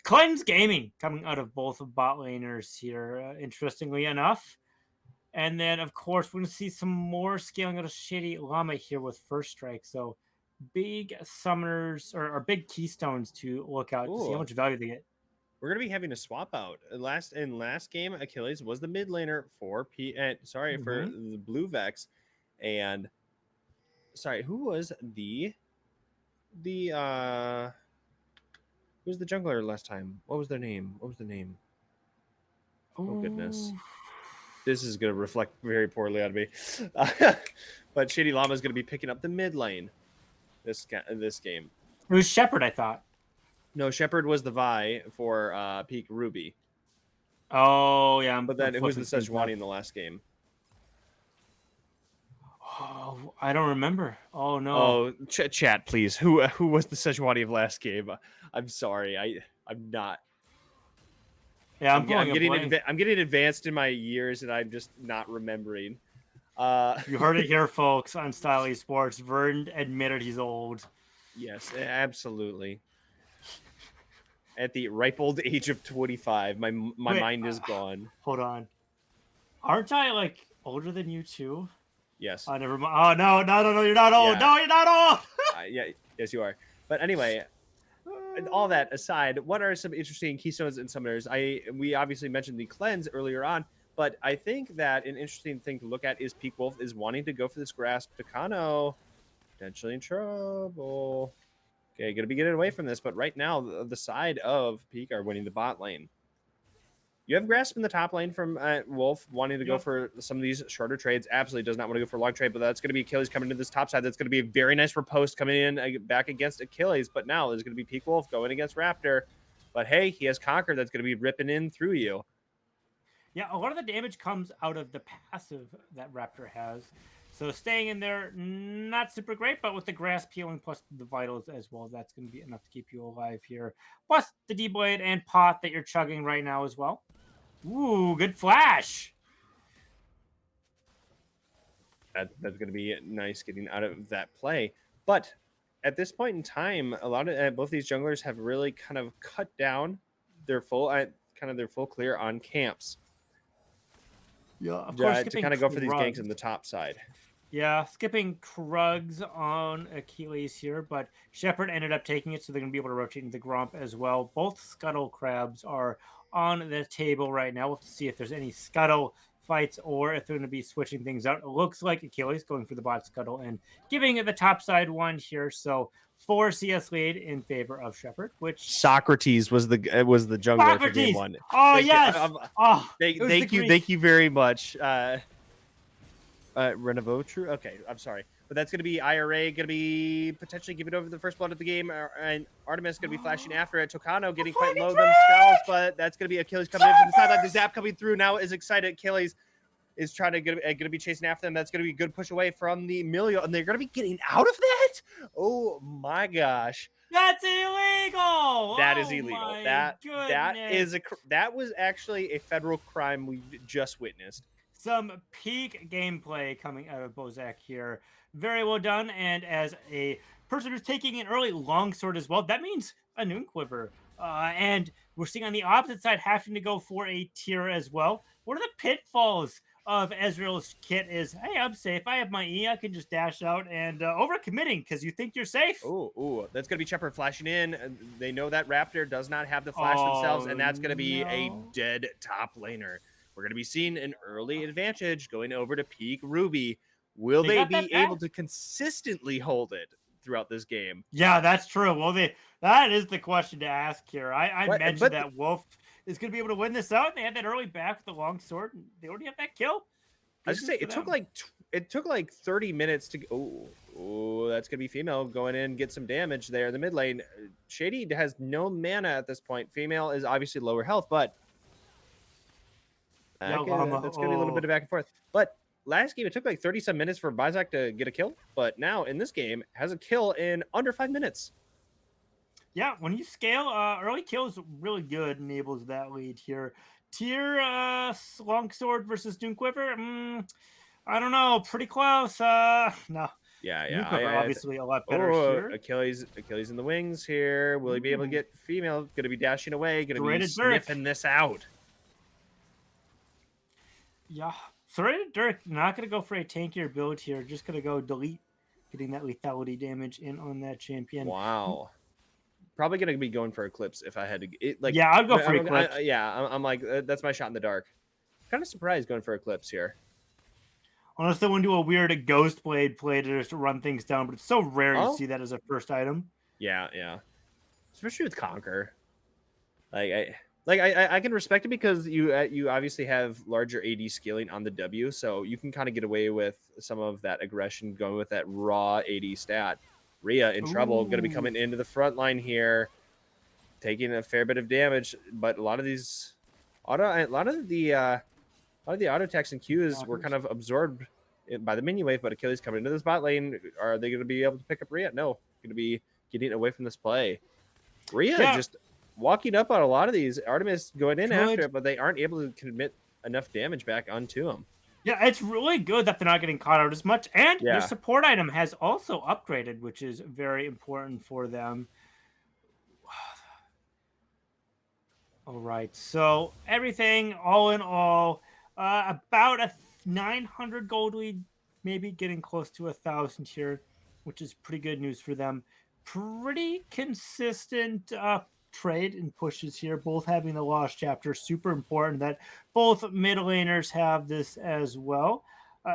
Clinton's Gaming coming out of both of bot laners here, interestingly enough. And then, of course, we're going to see some more scaling out of Shady Llama here with First Strike. So big summoners or big keystones to look out to see how much value they get. We're going to be having a swap out. Last game, Achilles was the mid laner for for the Blue Vex. And sorry, who was the jungler last time? What was their name? Oh goodness. This is going to reflect very poorly on me. But Shady Llama is going to be picking up the mid lane this game. It was Shepard, I thought. No, Shepard was the Vi for Peak Ruby. Oh, yeah. But then it was the Sejuani in the last game. Oh, I don't remember. Oh, no. Oh, chat, please. Who was the Sejuani of last game? I'm sorry. I'm not. Yeah, I'm getting advanced in my years, and I'm just not remembering. You heard it here, folks, on Style Esports. Verdant admitted he's old. Yes, absolutely. At the ripe old age of 25, my mind is gone. Hold on. Aren't I, like, older than you, too? Yes. Oh, never mind. Oh, no, you're not old. Yeah. No, you're not old. Yes, you are. But anyway, all that aside, what are some interesting keystones and summoners? We obviously mentioned the cleanse earlier on, but I think that an interesting thing to look at is Peak Wolf is wanting to go for this grasp. Takano potentially in trouble. Okay, gonna be getting away from this, but right now the side of Peak are winning the bot lane. You have grasp in the top lane from Wolf wanting to go for some of these shorter trades. Absolutely does not want to go for a long trade, but that's going to be Achilles coming to this top side. That's going to be a very nice riposte coming in back against Achilles. But now there's going to be Peak Wolf going against Raptor. But hey, he has Conquer that's going to be ripping in through you. Yeah, a lot of the damage comes out of the passive that Raptor has. So staying in there, not super great, but with the grasp healing plus the vitals as well, that's going to be enough to keep you alive here. Plus the D-Blade and pot that you're chugging right now as well. Ooh, good flash. That's going to be nice getting out of that play. But at this point in time, a lot of both these junglers have really kind of cut down their full clear on camps. Yeah, of course, to kind of go for these ganks in the top side. Yeah, skipping Krugs on Achilles here, but Shepard ended up taking it, so they're going to be able to rotate into the Gromp as well. Both Scuttle Crabs are on the table right now. We'll have to see if there's any Scuttle fights or if they're going to be switching things out. It looks like Achilles going for the bot Scuttle and giving it the top side one here. So 4 CS lead in favor of Shepard, which Socrates was the jungler for game 1. Oh, yes. Thank you very much. Renovotru? Okay, I'm sorry. But that's going to be IRA, going to be potentially giving over the first blood of the game, and Artemis going to be flashing after it. Tokano getting quite low themselves, but that's going to be Achilles coming in from the sideline. The zap coming through now is excited. Achilles is trying to be chasing after them. That's going to be a good push away from the Emilio, and they're going to be getting out of that? Oh, my gosh. That's illegal. That is illegal. That was actually a federal crime we just witnessed. Some peak gameplay coming out of Bozak here. Very well done. And as a person who's taking an early longsword as well, that means a Noon Quiver. And we're seeing on the opposite side having to go for a tier as well. One of the pitfalls of Ezreal's kit is, hey, I'm safe. I have my E. I can just dash out and overcommitting because you think you're safe. Ooh, that's going to be Shepard flashing in. They know that Raptor does not have the flash themselves, and that's going to be a dead top laner. We're going to be seeing an early advantage going over to Peak Ruby. Will they be able to consistently hold it throughout this game? Yeah, that's true. Well, that is the question to ask here. I mentioned that Wolf is going to be able to win this out. They had that early back with the long sword, and they already have that kill. I was going to say, it took like 30 minutes to go. Ooh, that's gonna be female going in, get some damage there in the mid lane. Shady has no mana at this point. Female is obviously lower health, but Yeah, Llama. that's gonna be a little bit of back and forth. But last game, it took like 30 some minutes for Bizak to get a kill, but now in this game has a kill in under 5 minutes. Yeah, when you scale, early kill is really good, enables that lead here. Tier Longsword versus Doomquiver. I don't know, pretty close. No, Yeah. Doomquiver obviously a lot better Oh, here. Achilles in the wings here. Will he be able to Ooh, get female? Gonna be dashing away, gonna be Serrated Dirk. sniffing this out. Yeah, Serrated Dirk not gonna go for a tankier build here. Just gonna go delete, getting that lethality damage in on that champion. Wow. Probably gonna be going for Eclipse if I had to. Yeah, I'd go for Eclipse. I'm like that's my shot in the dark. Kind of surprised going for Eclipse here. Unless they want to do a weird Ghost Blade play to just run things down, but it's so rare you Oh. see that as a first item. Yeah. Especially with Conquer. I can respect it because you obviously have larger AD scaling on the W, so you can kind of get away with some of that aggression going with that raw AD stat. Rhea in trouble, going to be coming into the front line here, taking a fair bit of damage. But a lot of the auto attacks and Qs were kind of absorbed by the minion wave. But Achilles coming into this bot lane, are they going to be able to pick up Rhea? No, going to be getting away from this play. Rhea just walking up on a lot of these. Artemis going in after it, but they aren't able to commit enough damage back onto him. Yeah, it's really good that they're not getting caught out as much. And their support item has also upgraded, which is very important for them. All right, so everything, all in all, about a 900 gold lead, maybe getting close to 1,000 here, which is pretty good news for them. Pretty consistent trade and pushes here, both having the Lost Chapter. Super important that both mid laners have this as well.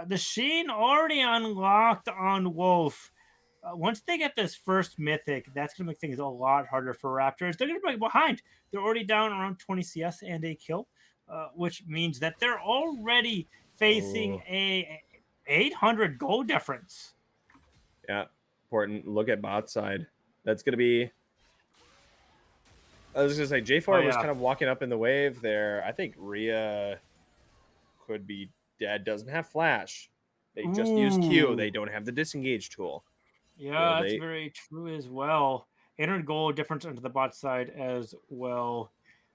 The Sheen already unlocked on Wolf. Once they get this first mythic, that's going to make things a lot harder for Raptors. They're going to be behind. They're already down around 20 CS and a kill, which means that they're already facing a 800 gold difference. Yeah, important. Look at bot side. That's going to be... I was going to say, J4 was kind of walking up in the wave there. I think Rhea could be dead. Doesn't have flash. They just use Q. They don't have the disengage tool. Yeah, that's very true as well. 800 gold difference onto the bot side as well.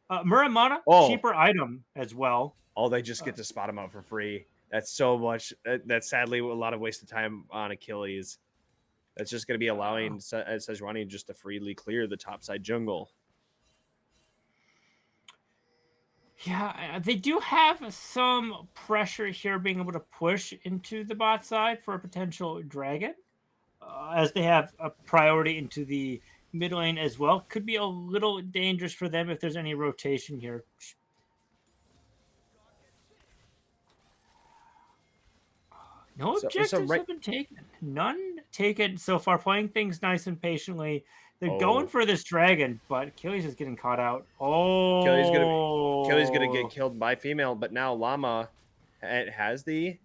Muramana, cheaper item as well. Oh, they just get to spot him out for free. That's so much. That's sadly a lot of wasted time on Achilles. That's just going to be allowing Sejuani just to freely clear the topside jungle. Yeah, they do have some pressure here being able to push into the bot side for a potential dragon. As they have a priority into the mid lane as well. Could be a little dangerous for them if there's any rotation here. No objectives have been taken. None taken so far. Playing things nice and patiently. They're going for this dragon, but Achilles is getting caught out. Achilles gonna get killed by female, but now Llama has the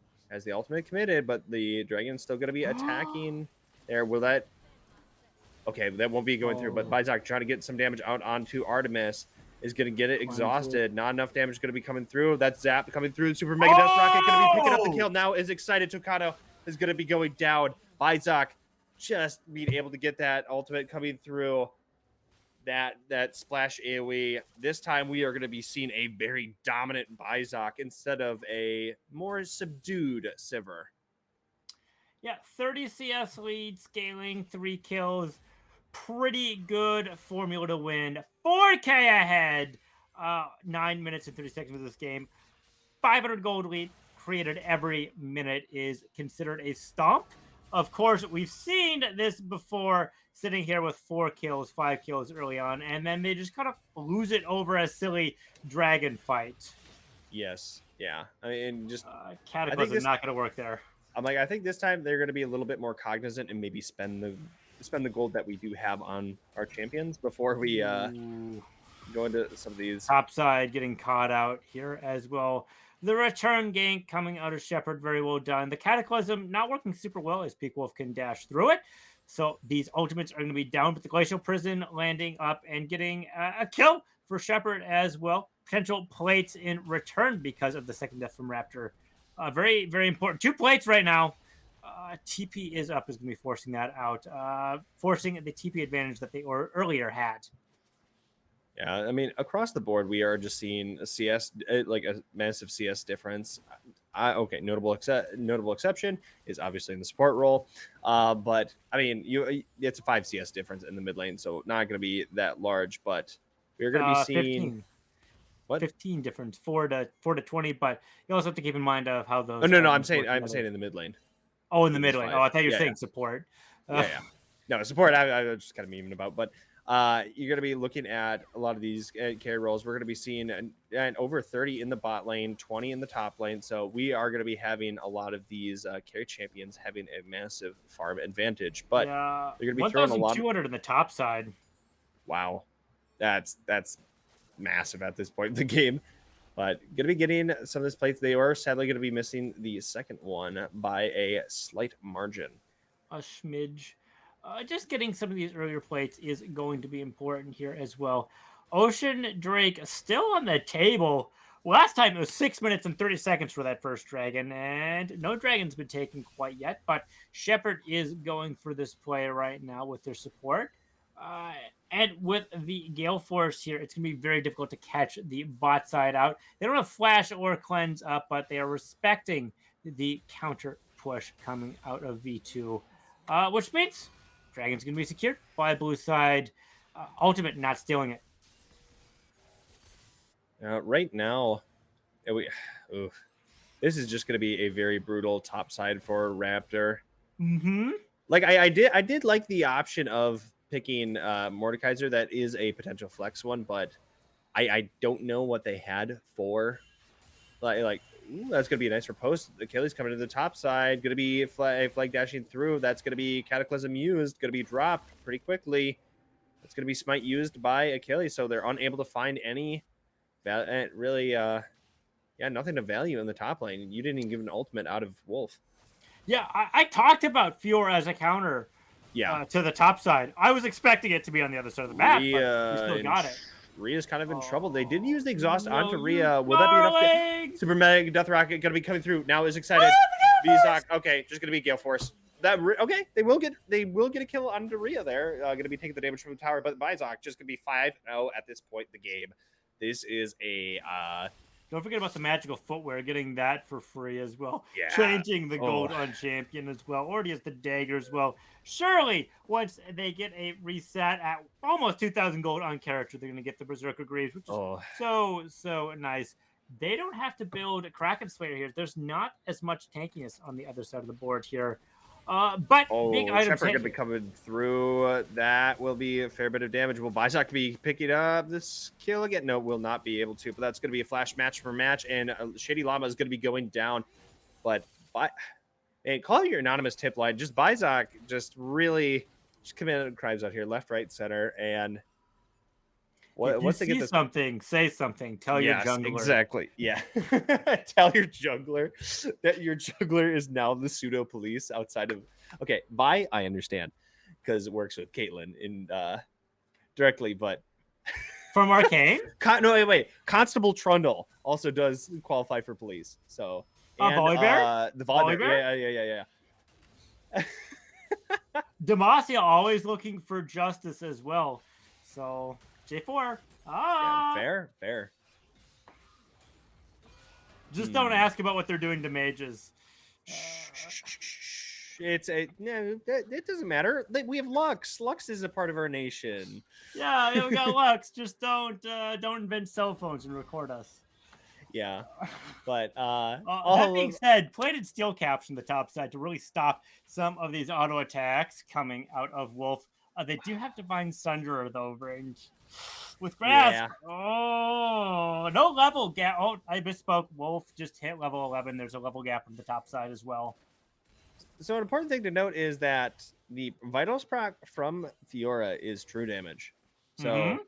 ultimate committed, but the dragon's still gonna be attacking there. Will that... Okay, that won't be going through, but Bizak trying to get some damage out onto Artemis is going to get it exhausted. Not enough damage is going to be coming through. That Zap coming through. Super Mega Death Rocket going to be picking up the kill. Now is excited. Tokado is going to be going down. Bizak just being able to get that ultimate coming through. That splash AoE. This time we are going to be seeing a very dominant Bizak instead of a more subdued Sivir. Yeah, 30 CS lead, scaling, 3 kills. Pretty good formula to win. 4K ahead. 9 minutes and 30 seconds of this game. 500 gold lead created every minute is considered a stomp. Of course, we've seen this before, sitting here with 4 kills, 5 kills early on, and then they just kind of lose it over a silly dragon fight. Yes, yeah. I mean, just Cataclysm is not going to work there. I'm like, I think this time they're going to be a little bit more cognizant and maybe spend the gold that we do have on our champions before we go into some of these. Topside getting caught out here as well. The return gank coming out of Shepard, very well done. The Cataclysm not working super well as Peak Wolf can dash through it. So these ultimates are going to be down, but the Glacial Prison landing up and getting a kill for Shepard as well. Potential plates in return because of the second death from Raptor. Very, very important. 2 plates right now. TP is up, is going to be forcing that out, forcing the TP advantage that they earlier had. Yeah, I mean, across the board, we are just seeing a CS, like a massive CS difference. Okay, notable exception is obviously in the support role, but I mean, it's a 5 CS difference in the mid lane, so not going to be that large. But we're going to be seeing 15. What? 15 difference, 4 to 20, but you also have to keep in mind of how those. Oh no, I'm saying in the mid lane. Oh, in the mid lane. Oh, I thought you were saying support. Yeah. No, support. I was just kind of memeing about, but you're going to be looking at a lot of these carry roles. We're going to be seeing an over 30 in the bot lane, 20 in the top lane. So we are going to be having a lot of these carry champions having a massive farm advantage. But yeah, they're going to be throwing a lot. 1,200 in the top side. Wow, that's massive at this point in the game. But going to be getting some of this plates. They are sadly going to be missing the second one by a slight margin. A smidge. Just getting some of these earlier plates is going to be important here as well. Ocean Drake still on the table. Last time it was 6 minutes and 30 seconds for that first dragon, and no dragon's been taken quite yet, but Shepard is going for this play right now with their support. And with the Gale Force here, it's going to be very difficult to catch the bot side out. They don't have Flash or Cleanse up, but they are respecting the counter push coming out of V2, which means Dragon's going to be secured by blue side. Ultimate not stealing it. Right now, this is just going to be a very brutal top side for Raptor. Mm-hmm. Like I did like the option of picking Mordekaiser. That is a potential flex one, but I don't know what they had for that's going to be a nice riposte. Achilles coming to the top side. Going to be flag dashing through. That's going to be Cataclysm used. Going to be dropped pretty quickly. It's going to be Smite used by Achilles, so they're unable to find any really, nothing to value in the top lane. You didn't even give an ultimate out of Wolf. Yeah, I talked about Fiora as a counter to the top side. I was expecting it to be on the other side of the map, but we still got it. Rhea's kind of in trouble. They did use the exhaust onto Rhea. Will that be enough? Super Meg, Death Rocket going to be coming through. Now is excited. Vizak, okay, just going to be Gale Force. Okay, they will get a kill onto Rhea there. Going to be taking the damage from the tower, but Vizak just going to be 5-0 at this point in the game. This is a don't forget about the magical footwear, getting that for free as well. Yeah. Changing the gold on champion as well. Already has the dagger as well. Surely, once they get a reset at almost 2,000 gold on character, they're going to get the Berserker Greaves, which is so nice. They don't have to build a Kraken Slayer here. There's not as much tankiness on the other side of the board here. But big items Shepard going to be coming through. That will be a fair bit of damage. Will Bizak be picking up this kill again? No, will not be able to. But that's going to be a flash match for match, and Shady Llama is going to be going down. But call it your anonymous tip line. Just Bizak just really just command and crimes out here, left, right, center, and once they get this something, say something. Tell your jungler. Exactly. Yeah. Tell your jungler that your jungler is now the pseudo police outside of. Okay, I understand because it works with Caitlyn in directly, but from Arcane. No, wait. Constable Trundle also does qualify for police. So Volibear? The Volibear. Yeah. Demacia always looking for justice as well. So. J4. Yeah, fair. Just don't ask about what they're doing to mages. It doesn't matter. We have Lux. Lux is a part of our nation. Yeah, we got Lux. Just don't invent cell phones and record us. Yeah, but that being said, plated steel caps from the top side to really stop some of these auto attacks coming out of Wolf. They do have Divine Sunderer though, range with Grasp. Yeah. Oh, no level gap. Oh, I misspoke. Wolf just hit level 11. There's a level gap from the top side as well. So an important thing to note is that the Vitals proc from Fiora is true damage. So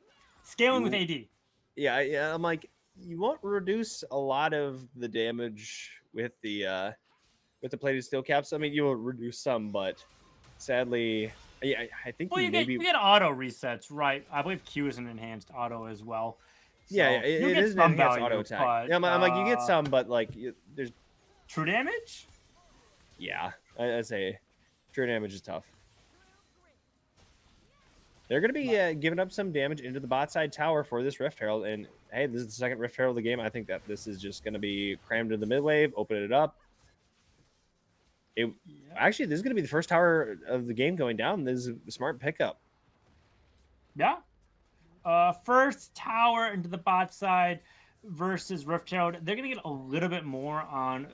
scaling with AD. Yeah. I'm like, you won't reduce a lot of the damage with the plated steel caps. I mean, you will reduce some, but sadly, I think Well, you you maybe get auto resets, right? I believe Q is an enhanced auto as well, yeah, so you'll it get is an some enhanced auto value. attack. But Yeah, I'm like you get some, but like there's true damage, yeah, I say true damage is tough. They're going to be giving up some damage into the bot side tower for this Rift Herald. And hey, this is the second Rift Herald of the game. I think that this is just going to be crammed in the mid wave, open it up. Actually, this is going to be the first tower of the game going down. This is a smart pickup. yeah. First tower into the bot side versus Rift Herald. They're going to get a little bit more on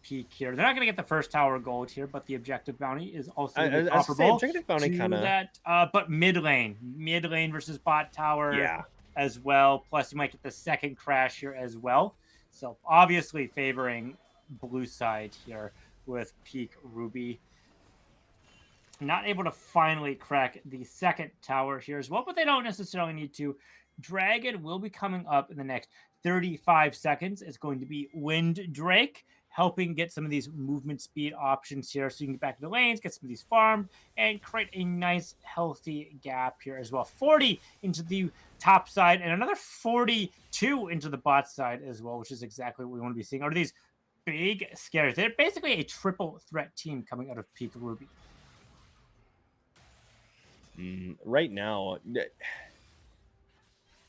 peak here. They're not going to get the first tower gold here, but the objective bounty is also going to be comparable to that. But mid lane versus bot tower as well. Plus, you might get the second crash here as well. So obviously favoring blue side here with peak Ruby. Not able to finally crack the second tower here as well, but they don't necessarily need to. Dragon will be coming up in the next 35 seconds. It's going to be Wind Drake, helping get some of these movement speed options here so you can get back into lanes, get some of these farmed, and create a nice, healthy gap here as well. 40 into the top side, and another 42 into the bot side as well, which is exactly what we want to be seeing. Are these big scares? They're basically a triple threat team coming out of Peak Ruby. Right now,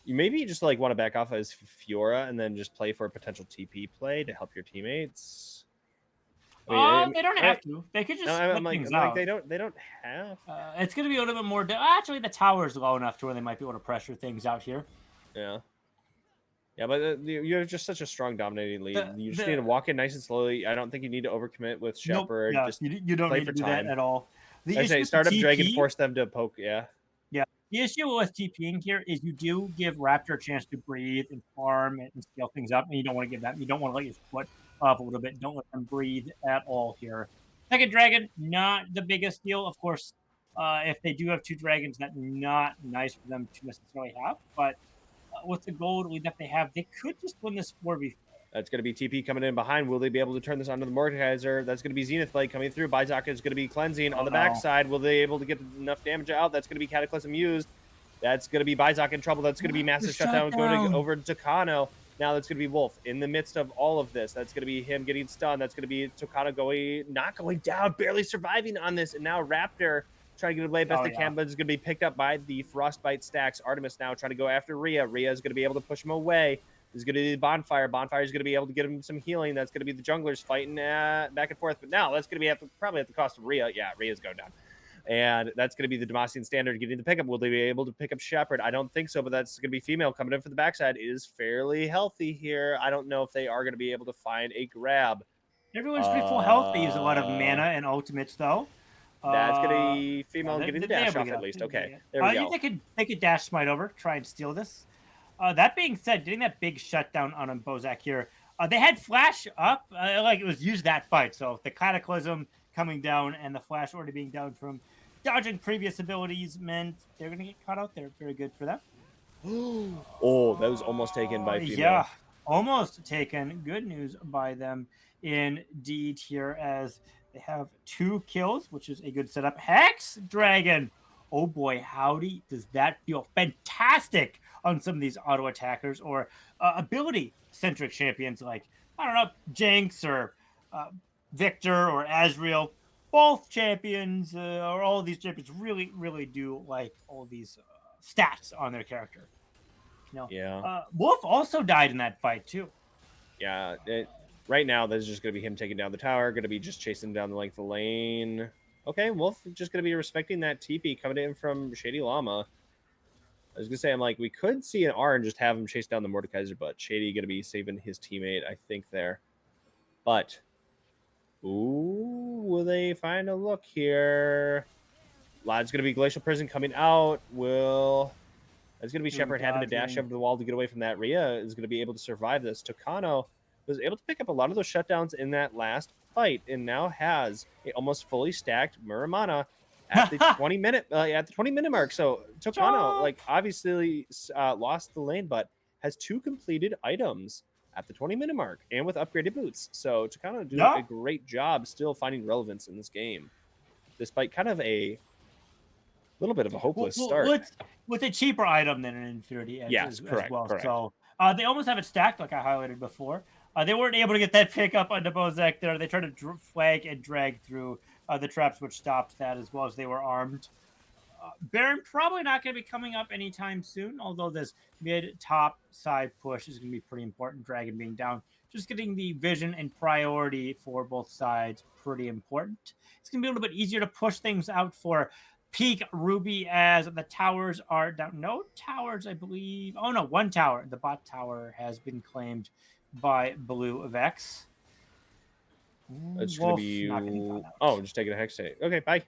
you maybe just like want to back off as Fiora and then just play for a potential TP play to help your teammates. They don't have to. They could just split things out. They don't have. It's going to be a little bit more. Actually, the tower's low enough to where they might be able to pressure things out here. Yeah. Yeah, but you have just such a strong dominating lead. You just need to walk in nice and slowly. I don't think you need to overcommit with Shepard. Nope, yeah, you don't need to do that at all. I say start up Dragon, force them to poke. Yeah. Yeah. The issue with TPing here is you do give Raptor a chance to breathe and farm and scale things up, and you don't want to give that. You don't want to let your foot up a little bit. Don't let them breathe at all here. Second Dragon, not the biggest deal. Of course, if they do have two dragons, that's not nice for them to necessarily have. But with the gold lead that they have, they could just win this 4v4. That's going to be TP coming in behind. Will they be able to turn this onto the Mordekaiser? That's going to be Zenith Blade coming through. Bizaka is going to be cleansing on the backside. Will they be able to get enough damage out? That's going to be Cataclysm used. That's going to be Bizaka in trouble. That's going to be Massive Shutdown going over to Tucano. Now that's going to be Wolf in the midst of all of this. That's going to be him getting stunned. That's going to be Tucano not going down, barely surviving on this. And now Raptor trying to get away best they can, but it's going to be picked up by the Frostbite stacks. Artemis now trying to go after Rhea. Rhea is going to be able to push him away. This is going to be Bonfire. Bonfire is going to be able to get him some healing. That's going to be the junglers fighting back and forth. But now that's going to be probably at the cost of Rhea. Yeah, Rhea's going down. And that's going to be the Demacian standard getting the pickup. Will they be able to pick up Shepard? I don't think so, but that's going to be female coming in for the backside. It is fairly healthy here. I don't know if they are going to be able to find a grab. Everyone's pretty full health. They use a lot of mana and ultimates, though. That's going to be female getting the dash off at least. Okay, there we go. I think they could dash smite over, try and steal this. That being said, getting that big shutdown on Bozak here, they had flash up, like it was used that fight. So the Cataclysm coming down and the flash already being down from dodging previous abilities meant they're going to get caught out there. Very good for them. Oh, that was almost taken by female. Yeah, almost taken. Good news by them indeed here as they have 2 kills, which is a good setup. Hex Dragon. Oh boy, howdy, does that feel fantastic on some of these auto attackers or ability-centric champions like, I don't know, Jinx or Victor or Azrael. Both champions or all of these champions really, really do like all these stats on their character. Yeah. Wolf also died in that fight too. Yeah. Right now, this is just going to be him taking down the tower. Going to be just chasing down the length of the lane. Okay, Wolf just going to be respecting that TP coming in from Shady Llama. I was going to say, I'm like, we could see an R and just have him chase down the Mordekaiser, but Shady going to be saving his teammate, I think, there. But, ooh, will they find a look here? Lad's going to be Glacial Prison coming out. That's going to be Shepard having to dash over the wall to get away from that. Rhea is going to be able to survive this. Tucano was able to pick up a lot of those shutdowns in that last fight and now has a almost fully stacked Muramana at the 20-minute mark. So Tucano, like, obviously lost the lane, but has 2 completed items at the 20-minute mark and with upgraded boots. So Takano doing Yeah. a great job still finding relevance in this game, despite kind of a little bit of a hopeless start. With a cheaper item than an Infinity Edge Yes, as correct, well. correct. So they almost have it stacked, like I highlighted before. They weren't able to get that pickup onto Bozek there. They tried to flag and drag through the traps, which stopped that as well as they were armed. Baron probably not going to be coming up anytime soon, although this mid top side push is going to be pretty important. Dragon being down, just getting the vision and priority for both sides pretty important. It's going to be a little bit easier to push things out for Peak Ruby as the towers are down. No towers, I believe. Oh no, one tower. The bot tower has been claimed by Blue Vex. It's going to Wolf be not getting you. found out. Oh, just taking a hex state. Okay, bye.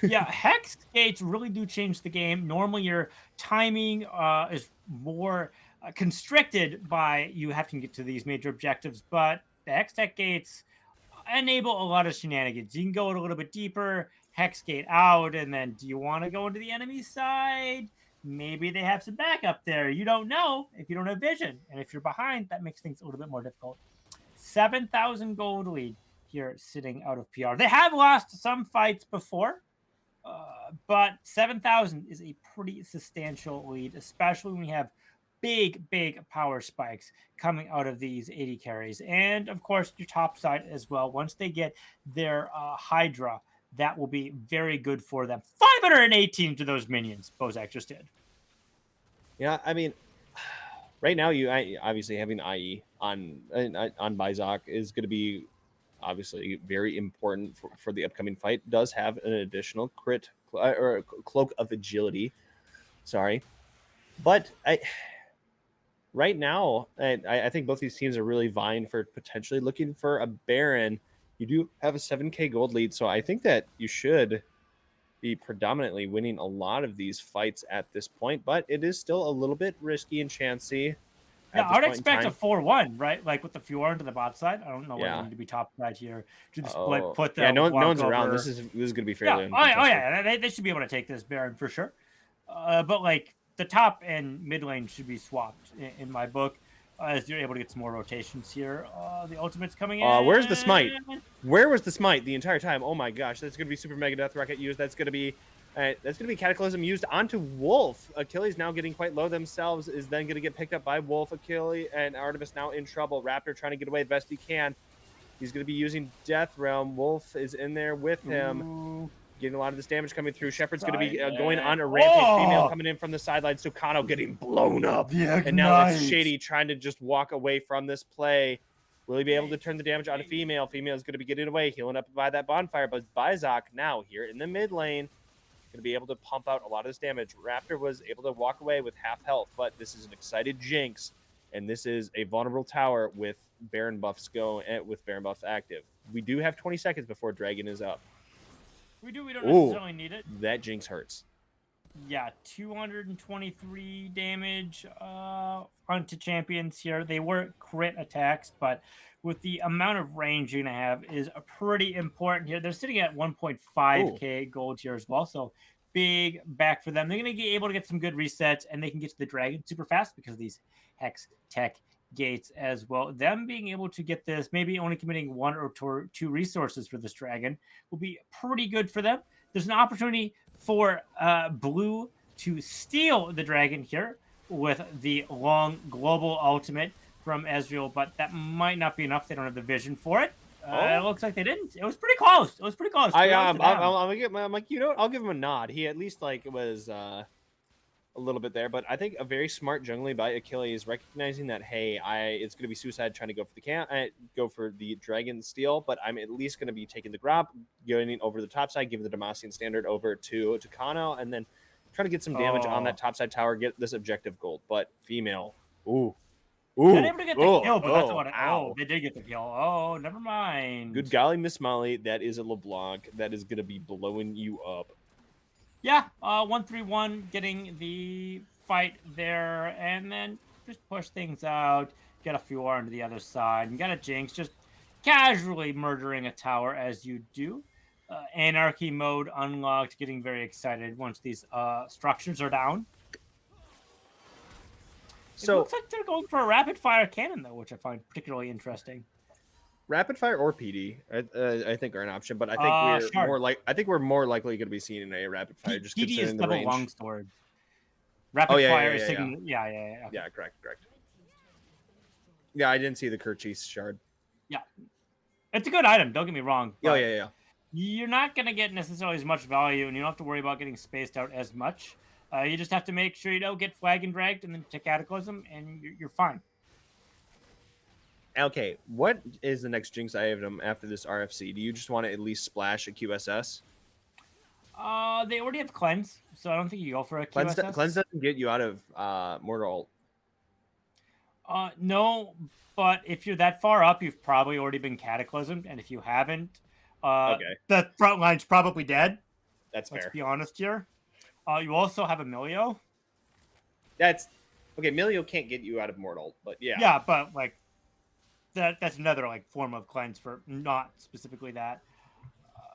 Yeah, hex gates really do change the game. Normally, your timing is more constricted by you have to get to these major objectives, but the hex tech gates enable a lot of shenanigans. You can go a little bit deeper, hex gate out, and then do you want to go into the enemy side? Maybe they have some backup there. You don't know if you don't have vision, and if you're behind, that makes things a little bit more difficult. 7,000 gold lead here sitting out of PR. They have lost some fights before. But 7,000 is a pretty substantial lead, especially when we have big power spikes coming out of these 80 carries. And of course, your top side as well. Once they get their Hydra, that will be very good for them. 518 to those minions, Bozak just did. Yeah, I mean, right now, obviously having IE on Bizak is going to be obviously very important for the upcoming fight. Does have an additional crit or cloak of agility. Sorry, but right now, I think both these teams are really vying for potentially looking for a Baron. You do have a 7K gold lead, so I think that you should be predominantly winning a lot of these fights at this point, but it is still a little bit risky and chancy. Yeah, I would expect a 4-1, right? Like with the Fjord to the bot side. I don't know whether Yeah. they need to be top side here. Do the split, Oh, put the yeah, no one's over. around. This is going to be Yeah, fairly oh uncontested. yeah, they should be able to take this Baron for sure. But like the top and mid lane should be swapped in my book, as you're able to get some more rotations here. The ultimate's coming in. Where's the smite? Where was the smite the entire time? Oh my gosh, that's going to be super mega death rocket used. That's going to be Cataclysm used onto Wolf. Achilles now getting quite low themselves is then going to get picked up by Wolf. Achilles and Artemis now in trouble. Raptor trying to get away the best he can. He's going to be using Death Realm. Wolf is in there with him. Ooh. Getting a lot of this damage coming through. Shepard's going to be going on a rampage. Female coming in from the sidelines. Tucano getting blown up. And now it's Shady trying to just walk away from this play. Will he be able to turn the damage on a Female? Female is going to be getting away, healing up by that bonfire. But Bizak now here in the mid lane, going to be able to pump out a lot of this damage. Raptor was able to walk away with half health, but this is an excited Jinx, and this is a vulnerable tower with Baron buffs with Baron buffs active. We do have 20 seconds before Dragon is up. We don't necessarily need it. That Jinx hurts. Yeah, 223 damage onto champions here. They were crit attacks, but with the amount of range you're going to have is pretty important here. They're sitting at 1.5k gold here as well, so big back for them. They're going to be able to get some good resets, and they can get to the dragon super fast because of these hex tech gates as well. Them being able to get this, maybe only committing 1 or 2 resources for this dragon will be pretty good for them. There's an opportunity for Blue to steal the dragon here with the long global ultimate from Ezreal, but that might not be enough. They don't have the vision for it. It looks like they didn't. It was pretty close. I'm like, you know what? I'll give him a nod. He at least was a little bit there, but I think a very smart jungling by Achilles, recognizing that it's going to be suicide trying to go for the dragon steal, but I'm at least going to be taking the grab, going over the top side, giving the Demacian standard over to Kano, and then trying to get some damage on that top side tower, get this objective gold. But Female, not able to get the kill, but that's what. They did get the kill. Oh, never mind. Good golly, Miss Molly, that is a LeBlanc that is going to be blowing you up. Yeah, 1-3-1, getting the fight there, and then just push things out, get a Fjord onto the other side, and got a Jinx, just casually murdering a tower as you do. Anarchy mode unlocked, getting very excited once these structures are down. It So looks like they're going for a rapid fire cannon though, which I find particularly interesting. rapid fire or PD, I think are an option, but I think we're Shard. more likely going to be seeing a rapid fire just PD is considering the double range. longsword. Oh Rapid yeah, fire yeah, is yeah, yeah, signal. Yeah. Okay. yeah. Correct. Yeah, I didn't see the Kerchief's shard. Yeah, it's a good item. Don't get me wrong, Oh but yeah. you're not gonna get necessarily as much value, and you don't have to worry about getting spaced out as much. You just have to make sure you don't get flag and dragged, and then take Cataclysm, and you're fine. Okay, what is the next Jinx item after this RFC? Do you just want to at least splash a QSS? They already have cleanse, so I don't think you go for a Cleanse, QSS. cleanse doesn't get you out of Mortal. No, but if you're that far up, you've probably already been cataclysmed, and if you haven't, Okay, the front line's probably dead. that's Let's fair. be honest here. You also have Emilio. That's okay. Milio can't get you out of Mortal, but yeah. Yeah, but like that's another like form of cleanse for not specifically that.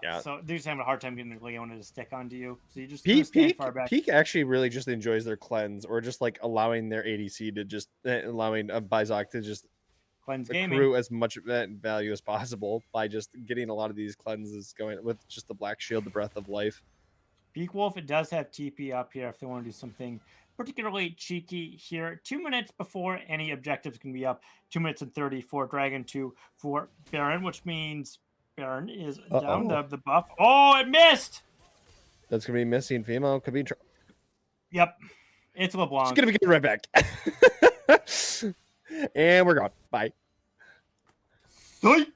Yeah. So they're just having a hard time getting the Leona to stick onto you. So you just Peak far back. Peak actually really just enjoys their cleanse, or just like allowing their ADC to just allowing Bizok to just Cleanse gaming. accrue as much value as possible by just getting a lot of these cleanses going with just the Black Shield, the Breath of Life. Peak Wolf, it does have TP up here if they want to do something particularly cheeky here. 2 minutes before any objectives can be up. 2 minutes and 30 for Dragon 2 for Baron, which means Baron is down the buff. Oh, it missed! That's going to be missing female. Could be. Yep. It's LeBlanc. She's going to be getting right back. And we're gone. Bye. Psych!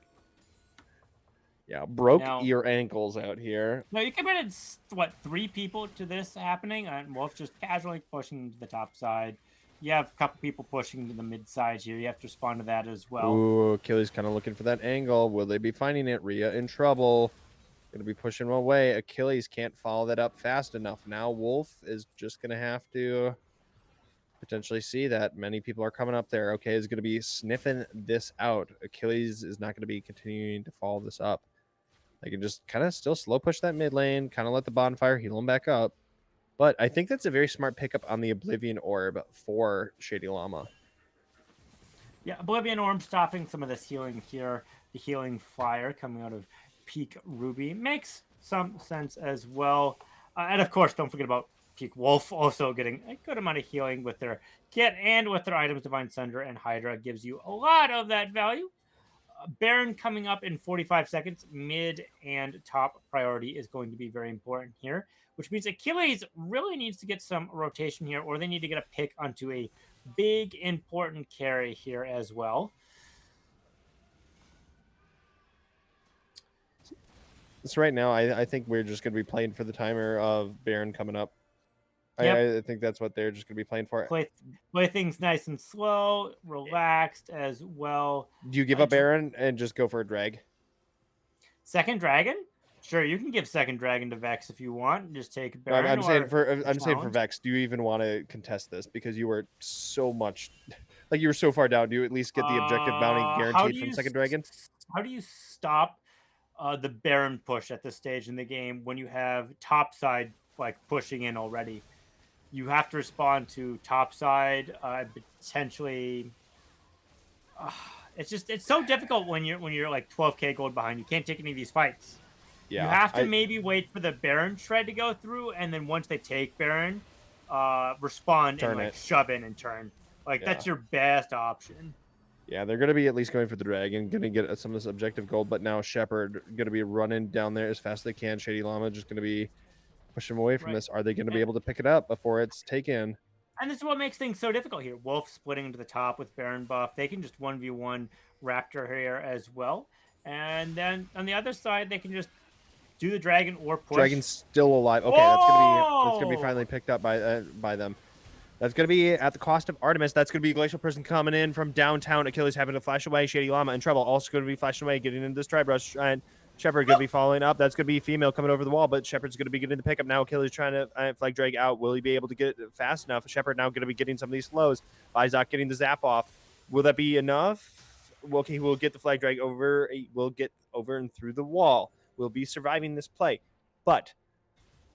Yeah, broke Now- your ankles out here. No, you committed, 3 people to this happening? And Wolf just casually pushing to the top side. You have a couple people pushing to the mid side here. You have to respond to that as well. Ooh, Achilles kind of looking for that angle. Will they be finding it? Rhea in trouble. Going to be pushing away. Achilles can't follow that up fast enough. Now Wolf is just going to have to potentially see that many people are coming up there. Okay, is going to be sniffing this out. Achilles is not going to be continuing to follow this up. They can just kind of still slow push that mid lane, kind of let the bonfire heal him back up. But I think that's a very smart pickup on the Oblivion Orb for Shady Llama. Yeah, Oblivion Orb stopping some of this healing here. The healing fire coming out of Peak Ruby makes some sense as well. And of course, don't forget about Peak Wolf also getting a good amount of healing with their kit and with their items. Divine Sunder and Hydra gives you a lot of that value. Baron coming up in 45 seconds. Mid and top priority is going to be very important here, which means Achilles really needs to get some rotation here, or they need to get a pick onto a big important carry here as well. So right now, I think we're just going to be playing for the timer of Baron coming up. Yep. I think that's what they're just going to be playing for. Play things nice and slow, relaxed as well. Do you give up Baron and just go for a drag? Second Dragon? Sure, you can give Second Dragon to Vex if you want. Just take Baron. I'm saying for Vex. Do you even want to contest this because you were so much, like you were so far down? Do you at least get the objective bounty guaranteed from Second Dragon? How do you stop the Baron push at this stage in the game when you have top side like pushing in already? You have to respond to top side, potentially. It's so difficult when you're like 12k gold behind. You can't take any of these fights. Yeah, you have to maybe wait for the Baron shred to go through, and then once they take Baron, respond and like shove in and turn. Like that's your best option. Yeah, they're gonna be at least going for the dragon, gonna get some of this objective gold. But now Shepherd gonna be running down there as fast as they can. Shady Llama just gonna be pushing them away from this. Are they going to be able to pick it up before it's taken? And this is what makes things so difficult here. Wolf splitting to the top with Baron buff. They can just 1v1 Raptor here as well. And then on the other side, they can just do the dragon or push. Dragon's still alive. Okay, that's gonna be finally picked up by them. That's going to be at the cost of Artemis. That's going to be Glacial Person coming in from downtown. Achilles having to flash away. Shady Llama in trouble. Also going to be flashing away, getting into this Tribe Rush. And Shepherd going to be following up. That's going to be female coming over the wall, but Shepherd's going to be getting the pickup now. Achilles trying to flag drag out. Will he be able to get it fast enough? Shepherd now going to be getting some of these slows. Bizok getting the zap off. Will that be enough? Well, he will get the flag drag over. Will get over and through the wall. Will be surviving this play. But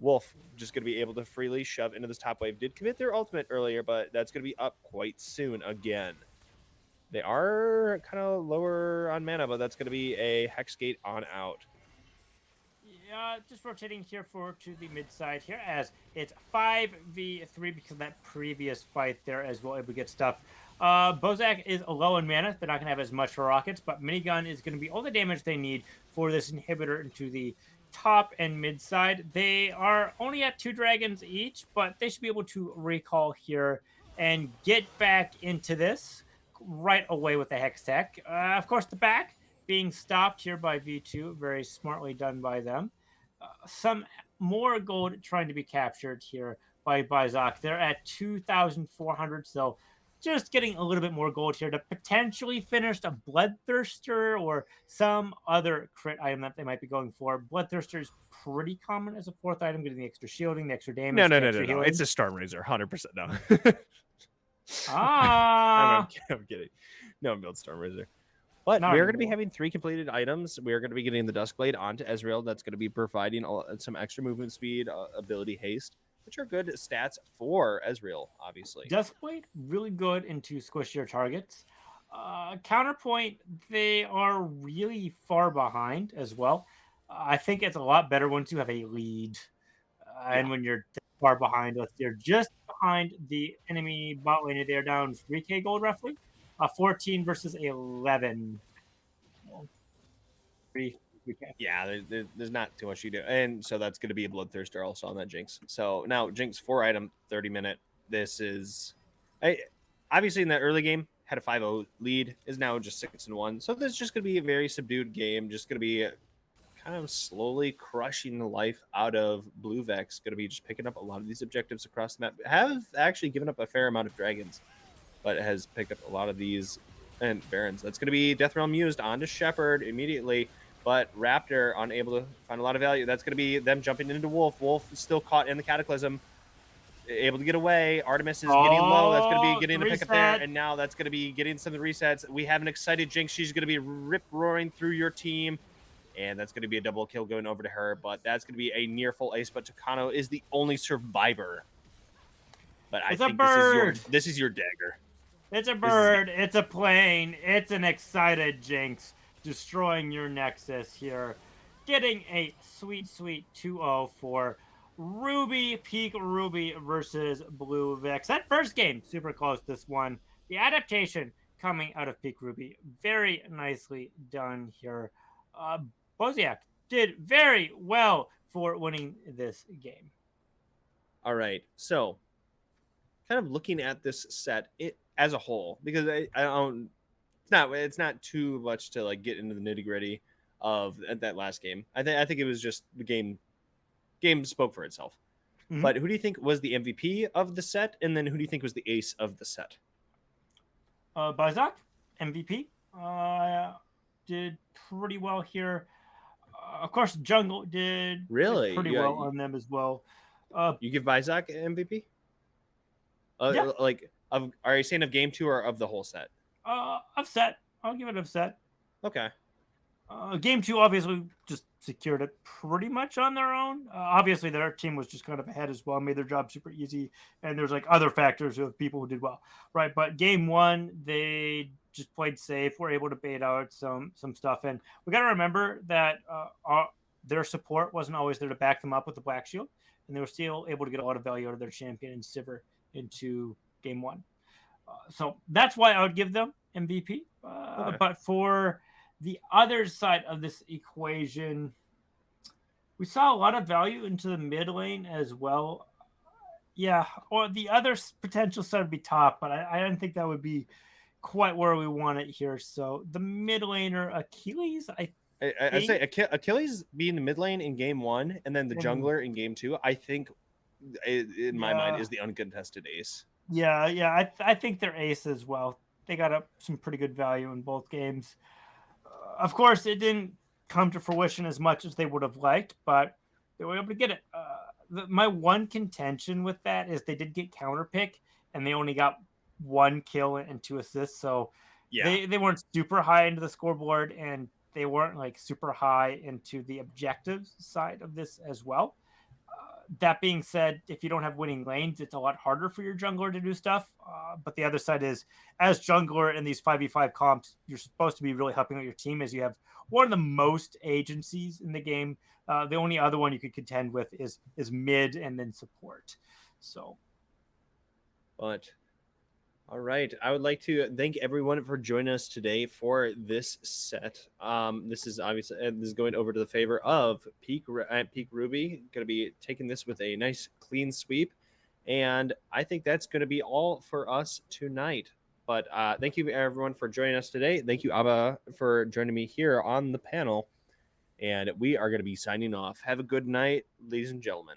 Wolf just going to be able to freely shove into this top wave. Did commit their ultimate earlier, but that's going to be up quite soon again. They are kind of lower on mana, but that's going to be a Hex Gate on out. Yeah, just rotating here to the mid side here as it's 5v3 because of that previous fight there as well, able to get stuff. Bozak is low in mana. They're not going to have as much for rockets, but Minigun is going to be all the damage they need for this inhibitor into the top and mid side. They are only at 2 dragons each, but they should be able to recall here and get back into this right away with the Hex Tech. Of course, the back being stopped here by V2, very smartly done by them. Some more gold trying to be captured here by Bizak. They're at 2,400, so just getting a little bit more gold here to potentially finish a Bloodthirster or some other crit item that they might be going for. Bloodthirster is pretty common as a 4th item, getting the extra shielding, the extra damage, No. healing. It's a Stormrazor, 100% no. I'm kidding. No one builds Stormrazor. But Not we're going to be anymore. having 3 completed items. We're going to be getting the Duskblade onto Ezreal. That's going to be providing some extra movement speed, ability haste, which are good stats for Ezreal, obviously. Duskblade, really good into squishier targets. Counterpoint, they are really far behind as well. I think it's a lot better once you have a lead. And when you're far behind us, you're just behind the enemy bot lane. They're down 3k gold roughly. 14 versus 11. 3k. Yeah, there's not too much you do. And so that's going to be a Bloodthirster also on that Jinx. So now Jinx 4 item, 30 minute. This is obviously in the early game had a 5-0 lead, is now just 6-1. So this is just going to be a very subdued game. Just going to be kind of slowly crushing the life out of Blue Vex. Going to be just picking up a lot of these objectives across the map. Have actually given up a fair amount of dragons, but has picked up a lot of these and Barons. That's going to be Death Realm used onto Shepherd immediately, but Raptor unable to find a lot of value. That's going to be them jumping into Wolf. Wolf is still caught in the Cataclysm, able to get away. Artemis is getting low. That's going to be getting a pickup there, and now that's going to be getting some of the resets. We have an excited Jinx. She's going to be rip-roaring through your team, and that's going to be a double kill going over to her, but that's going to be a near full ace, but Takano is the only survivor. But I think this is your dagger. It's a bird. It's a plane. It's an excited Jinx destroying your Nexus here. Getting a sweet 2-0 for Ruby, Peak Ruby versus Blue Vex. That first game, super close, this one. The adaptation coming out of Peak Ruby, very nicely done here. Boziak did very well for winning this game. All right, so kind of looking at this set as a whole, because I don't, it's not too much to like get into the nitty gritty of that last game. I think it was just the game spoke for itself. Mm-hmm. But who do you think was the MVP of the set, and then who do you think was the ace of the set? Bazak, MVP, did pretty well here. Of course, Jungle did pretty well on them as well. You give Bizak MVP? Yeah. Like, are you saying of game 2 or of the whole set? Of set. I'll give it of set. Okay. Game 2 obviously just secured it pretty much on their own. Obviously, their team was just kind of ahead as well, made their job super easy, and there's like other factors of people who did well, right? But game 1, they just played safe, were able to bait out some stuff, and we got to remember that their support wasn't always there to back them up with the Black Shield, and they were still able to get a lot of value out of their champion and Sivir into game 1. So that's why I would give them MVP. Okay. But for the other side of this equation, we saw a lot of value into the mid lane as well. Yeah, or the other potential side would be top, but I don't think that would be quite where we want it here. So the mid laner, Achilles, I'd say Achilles being the mid lane in game 1 and then the jungler in game 2, I think in my mind is the uncontested ace. Yeah, I think they're ace as well. They got up some pretty good value in both games. Of course, it didn't come to fruition as much as they would have liked, but they were able to get it. My one contention with that is they did get counterpick, and they only got 1 kill and 2 assists. So they weren't super high into the scoreboard, and they weren't like super high into the objectives side of this as well. That being said, if you don't have winning lanes, it's a lot harder for your jungler to do stuff. But the other side is, as jungler in these 5v5 comps, you're supposed to be really helping out your team as you have one of the most agencies in the game. The only other one you could contend with is mid and then support. So, But all right, I would like to thank everyone for joining us today for this set. This is obviously this is going over to the favor of Peak Ruby. Going to be taking this with a nice clean sweep, and I think that's going to be all for us tonight. But thank you everyone for joining us today. Thank you Abba for joining me here on the panel, and we are going to be signing off. Have a good night, ladies and gentlemen.